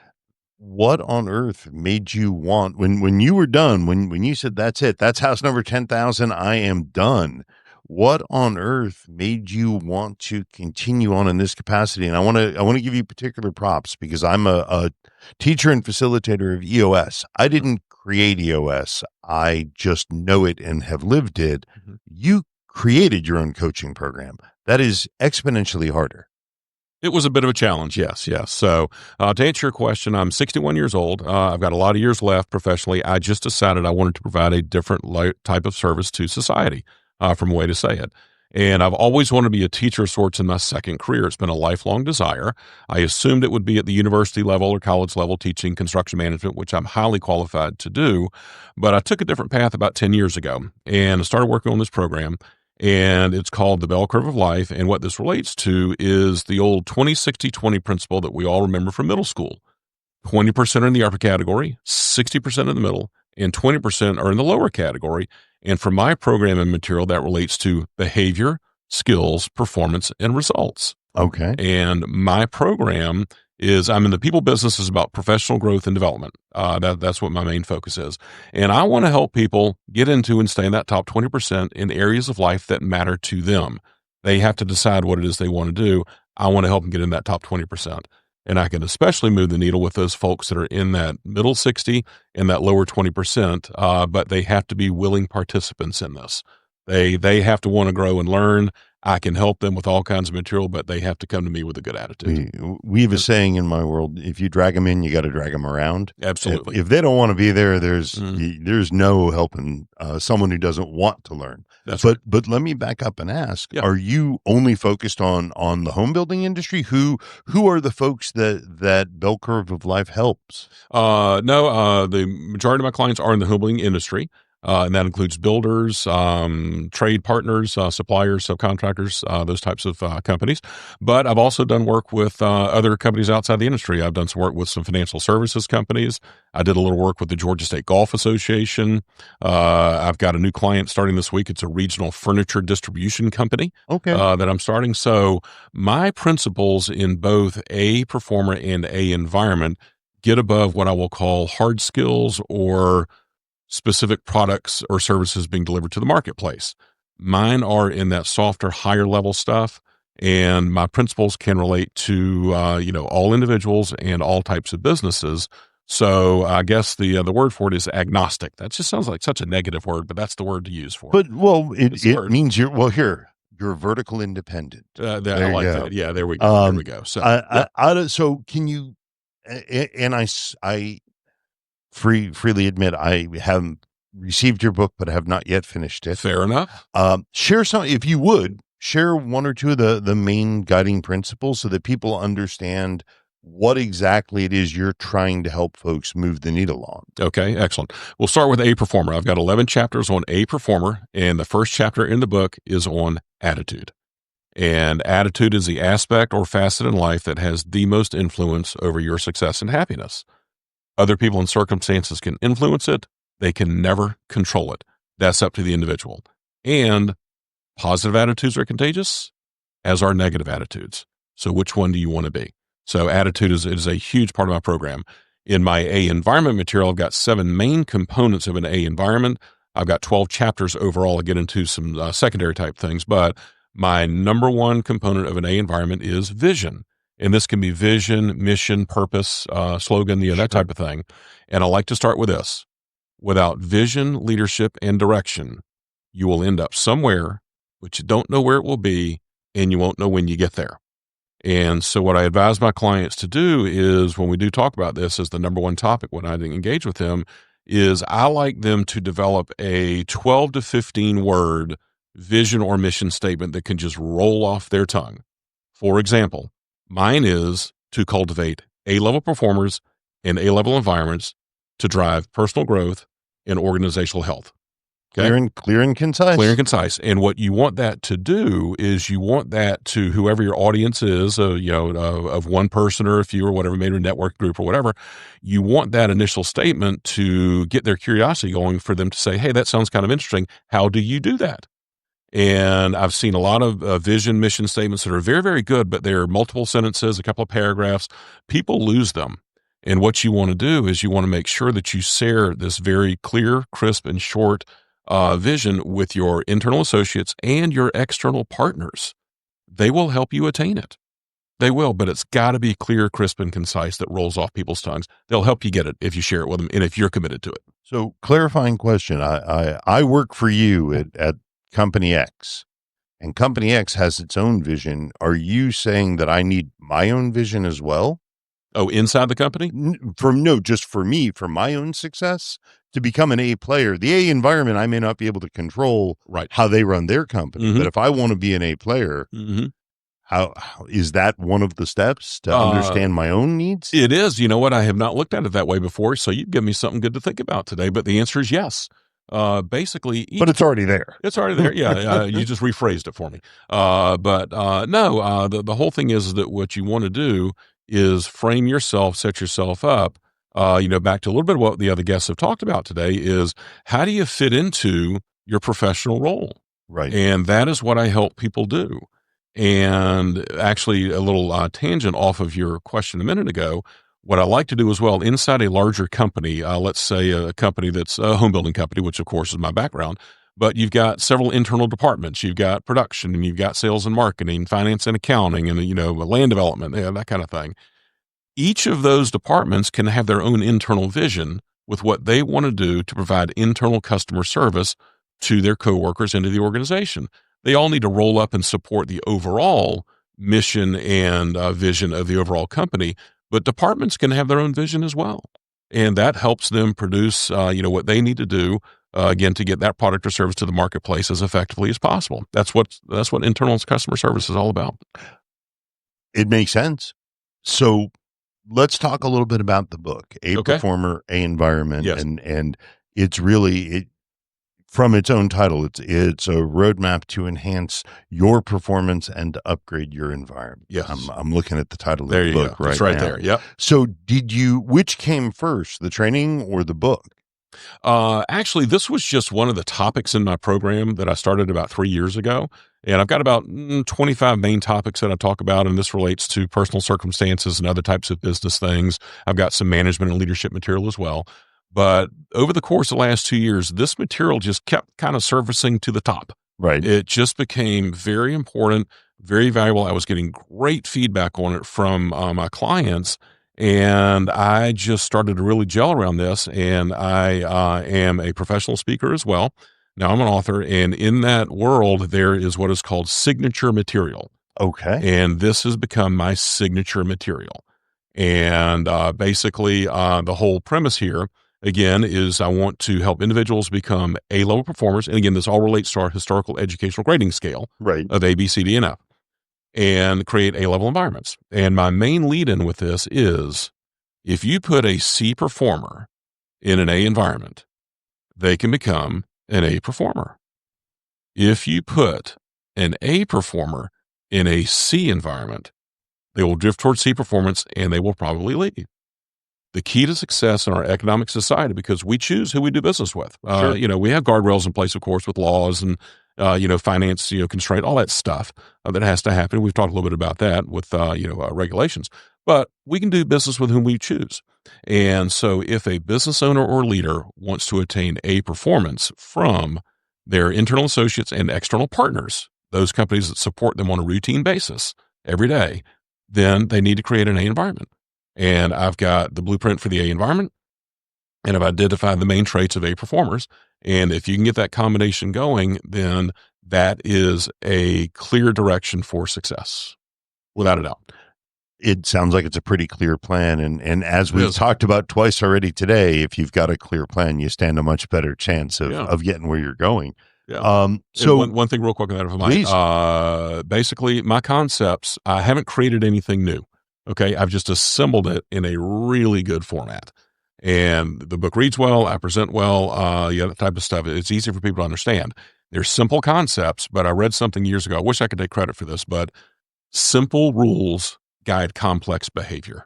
What on earth made you want, when you were done, when you said, that's it, that's house number 10,000, I am done. What on earth made you want to continue on in this capacity? And I want to give you particular props because I'm a teacher and facilitator of EOS. I didn't create EOS. I just know it and have lived it. Mm-hmm. You created your own coaching program. That is exponentially harder. It was a bit of a challenge, yes. So to answer your question, I'm 61 years old. I've got a lot of years left professionally. I just decided I wanted to provide a different type of service to society. From a way to say it. And I've always wanted to be a teacher of sorts in my second career. It's been a lifelong desire. I assumed it would be at the university level or college level teaching construction management, which I'm highly qualified to do. But I took a different path about 10 years ago and started working on this program. And it's called the Bell Curve of Life. And what this relates to is the old 20-60-20 principle that we all remember from middle school. 20% are in the upper category, 60% in the middle, and 20% are in the lower category. And for my program and material, that relates to behavior, skills, performance, and results. Okay. And my program is, I'm in the people business, is about professional growth and development. That's what my main focus is. And I want to help people get into and stay in that top 20% in areas of life that matter to them. They have to decide what it is they want to do. I want to help them get in that top 20%. And I can especially move the needle with those folks that are in that middle 60 and that lower 20%, but they have to be willing participants in this. They have to want to grow and learn. I can help them with all kinds of material, but they have to come to me with a good attitude. We have a saying in my world, if you drag them in, you got to drag them around. Absolutely. If they don't want to be there, there's no helping someone who doesn't want to learn. That's right. But let me back up and ask, Are you only focused on the home building industry? Who are the folks that Bell Curve of Life helps? No, the majority of my clients are in the home building industry. And that includes builders, trade partners, suppliers, subcontractors, those types of companies. But I've also done work with other companies outside the industry. I've done some work with some financial services companies. I did a little work with the Georgia State Golf Association. I've got a new client starting this week. It's a regional furniture distribution company that I'm starting. So my principles in both a performer and a environment get above what I will call hard skills or specific products or services being delivered to the marketplace. Mine are in that softer, higher level stuff, and my principles can relate to all individuals and all types of businesses. So I guess the word for it is agnostic. That just sounds like such a negative word, but that's the word to use for it. But it means you're vertical independent. I like that. Yeah, there we go. There we go. So so can you? And I freely admit I haven't received your book, but I have not yet finished it. Fair enough. Share some, if you would, share one or two of the main guiding principles so that people understand what exactly it is you're trying to help folks move the needle on. Okay, excellent. We'll start with A Performer. I've got 11 chapters on A Performer, and the first chapter in the book is on attitude. And attitude is the aspect or facet in life that has the most influence over your success and happiness. Other people and circumstances can influence it. They can never control it. That's up to the individual. And positive attitudes are contagious, as are negative attitudes. So which one do you want to be? So attitude is a huge part of my program. In my A environment material, I've got 7 main components of an A environment. I've got 12 chapters overall. I'll get into some secondary type things, but my number one component of an A environment is vision. And this can be vision, mission, purpose, slogan, that type of thing. And I like to start with this. Without vision, leadership, and direction, you will end up somewhere, but you don't know where it will be, and you won't know when you get there. And so what I advise my clients to do is, when we do talk about this as the number one topic when I engage with them, is I like them to develop a 12 to 15 word vision or mission statement that can just roll off their tongue. For example, mine is to cultivate A-level performers in A-level environments to drive personal growth and organizational health. Okay? Clear and concise. Clear and concise. And what you want that to do is you want that to whoever your audience is, of one person or a few or whatever, maybe a network group or whatever, you want that initial statement to get their curiosity going for them to say, hey, that sounds kind of interesting. How do you do that? And I've seen a lot of vision mission statements that are very, very good, but they're multiple sentences, a couple of paragraphs. People lose them. And what you want to do is you want to make sure that you share this very clear, crisp, and short vision with your internal associates and your external partners. They will help you attain it. They will, but it's got to be clear, crisp, and concise that rolls off people's tongues. They'll help you get it if you share it with them and if you're committed to it. So, clarifying question. I work for you at Company X, and Company X has its own vision. Are you saying that I need my own vision as well? Oh, inside the company? Just for me, for my own success, to become an A player. The A environment, I may not be able to control how they run their company, Mm-hmm. but if I want to be an A player, Mm-hmm. how is that one of the steps to understand my own needs? It is. You know what? I have not looked at it that way before, so you've given me something good to think about today, but the answer is yes. Basically, But it's already there. It's already there. Yeah. You just rephrased it for me. No, the whole thing is that what you want to do is frame yourself, set yourself up. Back to a little bit of what the other guests have talked about today is how do you fit into your professional role? Right. And that is what I help people do. And actually a little tangent off of your question a minute ago, what I like to do as well inside a larger company, let's say a company that's a home building company, which of course is my background, but you've got several internal departments. You've got production and you've got sales and marketing, finance and accounting, and, land development, that kind of thing. Each of those departments can have their own internal vision with what they want to do to provide internal customer service to their coworkers and to the organization. They all need to roll up and support the overall mission and vision of the overall company, but departments can have their own vision as well. And that helps them produce, what they need to do, again, to get that product or service to the marketplace as effectively as possible. That's what internal customer service is all about. It makes sense. So let's talk a little bit about the book, A Performer, A Environment. Yes. And it's really, from its own title, it's a roadmap to enhance your performance and to upgrade your environment. Yes. I'm looking at the title There of the you book go. right It's right now. there. Yep. So which came first, the training or the book? Actually, this was just one of the topics in my program that I started about 3 years ago. And I've got about 25 main topics that I talk about, and this relates to personal circumstances and other types of business things. I've got some management and leadership material as well. But over the course of the last 2 years, this material just kept kind of surfacing to the top. Right. It just became very important, very valuable. I was getting great feedback on it from my clients, and I just started to really gel around this. And I am a professional speaker as well. Now I'm an author, and in that world, there is what is called signature material. Okay. And this has become my signature material. And basically, the whole premise here, again, is I want to help individuals become A-level performers. And again, this all relates to our historical educational grading scale Right. of A, B, C, D, and F. and create A-level environments. And my main lead-in with this is if you put a C performer in an A environment, they can become an A performer. If you put an A performer in a C environment, they will drift towards C performance and they will probably leave. The key to success in our economic society, because we choose who we do business with. Sure. We have guardrails in place, of course, with laws and, finance, constraint, all that stuff that has to happen. We've talked a little bit about that with, regulations. But we can do business with whom we choose. And so if a business owner or leader wants to attain A performance from their internal associates and external partners, those companies that support them on a routine basis every day, then they need to create an A environment. And I've got the blueprint for the A environment, and I've identified the main traits of A performers. And if you can get that combination going, then that is a clear direction for success, without a doubt. It sounds like it's a pretty clear plan. And as we've talked about twice already today, if you've got a clear plan, you stand a much better chance of getting where you're going. Yeah. So one thing real quick on that, if I might. Please. Basically, my concepts, I haven't created anything new. Okay. I've just assembled it in a really good format. And the book reads well, I present well, that type of stuff. It's easy for people to understand. They're simple concepts, but I read something years ago. I wish I could take credit for this, but simple rules guide complex behavior.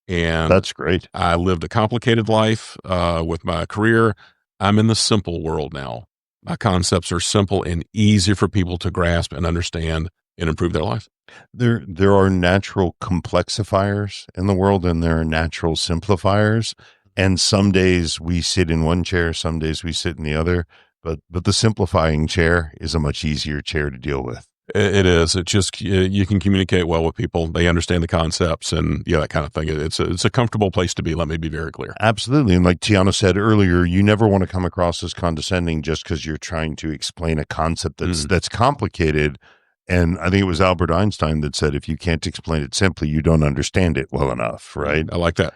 And that's great. I lived a complicated life with my career. I'm in the simple world now. My concepts are simple and easy for people to grasp and understand and improve their life. There are natural complexifiers in the world, and there are natural simplifiers. And some days we sit in one chair, some days we sit in the other. But the simplifying chair is a much easier chair to deal with. It is. It just, you can communicate well with people. They understand the concepts and that kind of thing. It's a comfortable place to be. Let me be very clear. Absolutely. And like Tiana said earlier, you never want to come across as condescending just because you're trying to explain a concept that's complicated. And I think it was Albert Einstein that said, if you can't explain it simply, you don't understand it well enough, right? I like that.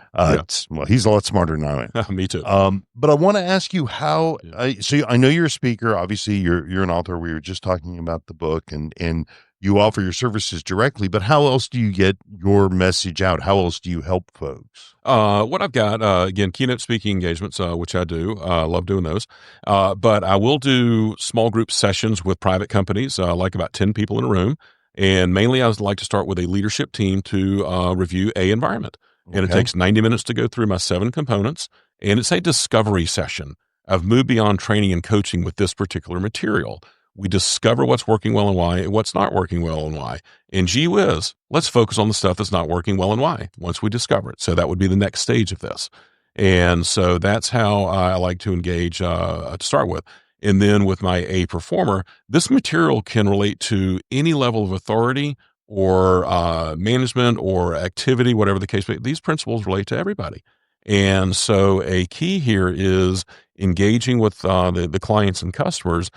He's a lot smarter than I am. Me too. But I want to ask you how, so I know you're a speaker. Obviously, you're an author. We were just talking about the book, and you offer your services directly, but how else do you get your message out? How else do you help folks? What I've got, again, keynote speaking engagements, which I do. Love doing those. But I will do small group sessions with private companies, like about 10 people in a room. And mainly I would like to start with a leadership team to review A environment. And it takes 90 minutes to go through my 7 components. And it's a discovery session. I've moved beyond training and coaching with this particular material. We discover what's working well and why, and what's not working well and why. And gee whiz, let's focus on the stuff that's not working well and why once we discover it. So that would be the next stage of this. And so that's how I like to engage to start with. And then with my A performer, this material can relate to any level of authority or management or activity, whatever the case may be. These principles relate to everybody. And so a key here is engaging with the clients and customers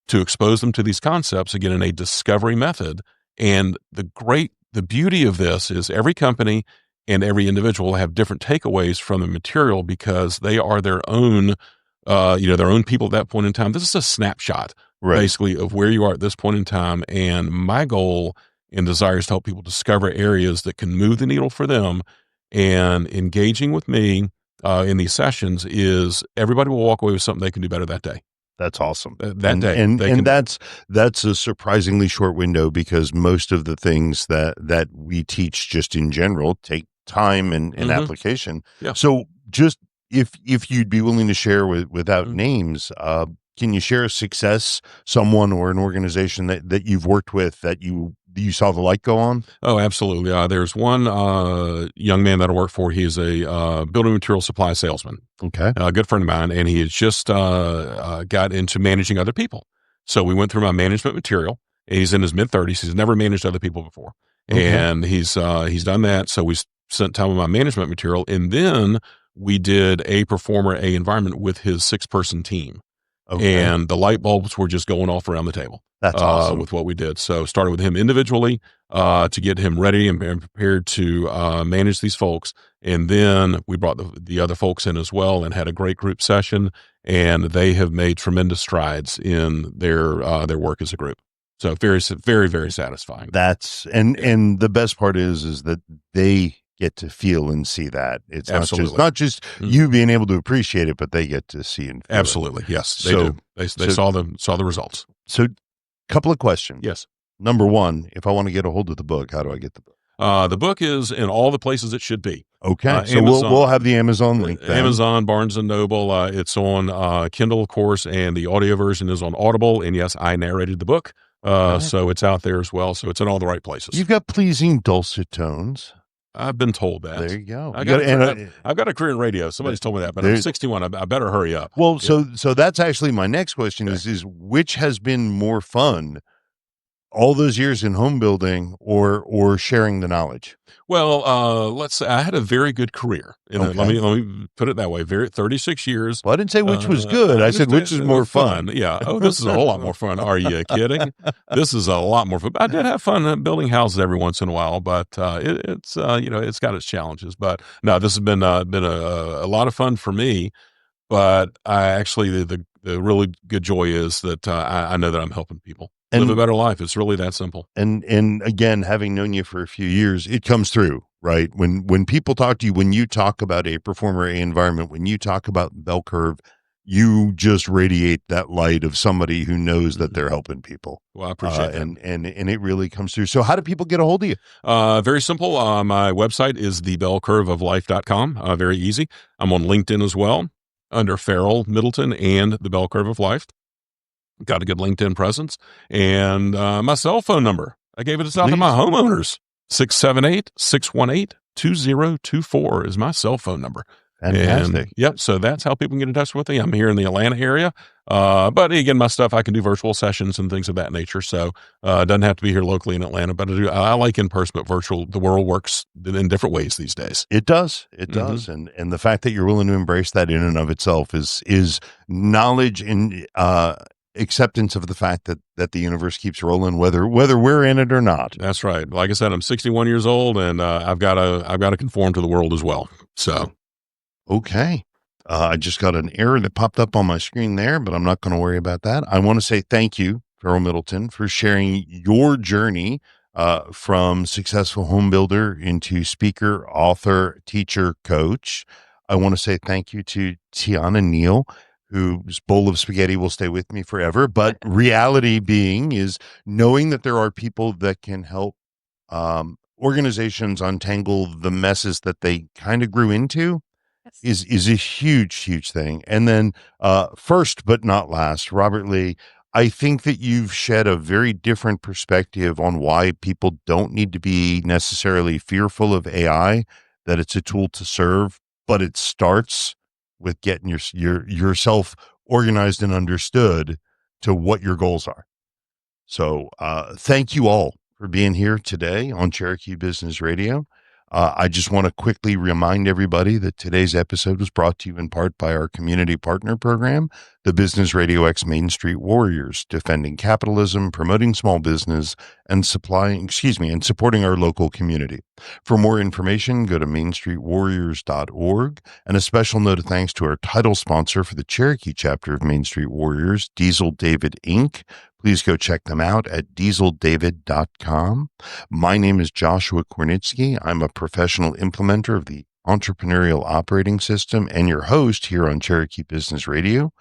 to expose them to these concepts, again, in a discovery method. And the beauty of this is every company and every individual will have different takeaways from the material because they are their own, their own people at that point in time. This is a snapshot, basically, of where you are at this point in time. And my goal and desire is to help people discover areas that can move the needle for them. And engaging with me in these sessions is everybody will walk away with something they can do better that day. That's awesome. That day. And that's a surprisingly short window because most of the things that we teach just in general take time and application. Yeah. So just if you'd be willing to share without names, can you share a success, someone or an organization that you've worked with that you saw the light go on? Oh, absolutely. There's one young man that I work for. He's a building material supply salesman. Okay. A good friend of mine, and he had just got into managing other people. So we went through my management material. He's in his mid-30s. He's never managed other people before. Okay. And he's done that. So we spent time on my management material, and then we did a performer, A environment with his 6-person team. Okay. And the light bulbs were just going off around the table. That's awesome. With what we did. So started with him individually to get him ready and prepared to manage these folks. And then we brought the other folks in as well and had a great group session. And they have made tremendous strides in their work as a group. So very, very, very satisfying. And the best part is that they get to feel and see that. It's not just you being able to appreciate it, but they get to see and feel Absolutely. it. Yes, they do. They saw the results. So couple of questions. Yes. Number one, if I want to get a hold of the book, how do I get the book? The book is in all the places it should be. Okay. So we'll have the Amazon link then. Amazon, Barnes & Noble. It's on Kindle, of course, and the audio version is on Audible. And yes, I narrated the book. So it's out there as well. So it's in all the right places. You've got pleasing dulcet tones. I've been told that. There you go. I've got a career in radio. Somebody's told me that, but I'm 61. I better hurry up. Well, so that's actually my next question is which has been more fun, all those years in home building or sharing the knowledge? Well, let's say I had a very good career. Let me put it that way. 36 years. Well, I didn't say which was good. I said which is more fun. Yeah. Oh, this is a whole lot more fun. Are you kidding? This is a lot more fun. I did have fun building houses every once in a while, but it's it's got its challenges. But no, this has been a lot of fun for me. But I actually the really good joy is that I know that I'm helping people live a better life. It's really that simple. And again, having known you for a few years, it comes through, right? When people talk to you, when you talk about a performer A environment, when you talk about bell curve, you just radiate that light of somebody who knows that they're helping people. Well, I appreciate that. And it really comes through. So how do people get a hold of you? Very simple. My website is thebellcurveoflife.com. Very easy. I'm on LinkedIn as well under Farrell Middleton and the Bell Curve of Life. Got a good LinkedIn presence. And my cell phone number, I gave it out to my homeowners. 678-618-2024 is my cell phone number. Fantastic. And, so that's how people can get in touch with me. I'm here in the Atlanta area. But again, my stuff, I can do virtual sessions and things of that nature. So it doesn't have to be here locally in Atlanta, but I like in person, but virtual. The world works in different ways these days. It does. It does. And the fact that you're willing to embrace that in and of itself is knowledge and acceptance of the fact that the universe keeps rolling, whether we're in it or not. That's right. Like I said, I'm 61 years old, and I've got to conform to the world as well. So, okay. I just got an error that popped up on my screen there, but I'm not going to worry about that. I want to say thank you, Farrell Middleton, for sharing your journey from successful home builder into speaker, author, teacher, coach. I want to say thank you to Tiana Neal, whose bowl of spaghetti will stay with me forever. But reality being is knowing that there are people that can help organizations untangle the messes that they kind of grew into is a huge, huge thing. And then first but not last, Robert Lee, I think that you've shed a very different perspective on why people don't need to be necessarily fearful of AI, that it's a tool to serve, but it starts with getting yourself organized and understood to what your goals are. So thank you all for being here today on Cherokee Business Radio. I just want to quickly remind everybody that today's episode was brought to you in part by our community partner program, the Business Radio X Main Street Warriors, defending capitalism, promoting small business, and supporting our local community. For more information, go to mainstreetwarriors.org. And a special note of thanks to our title sponsor for the Cherokee chapter of Main Street Warriors, Diesel David Inc. Please go check them out at dieseldavid.com. My name is Joshua Kornitsky. I'm a professional implementer of the entrepreneurial operating system and your host here on Cherokee Business Radio.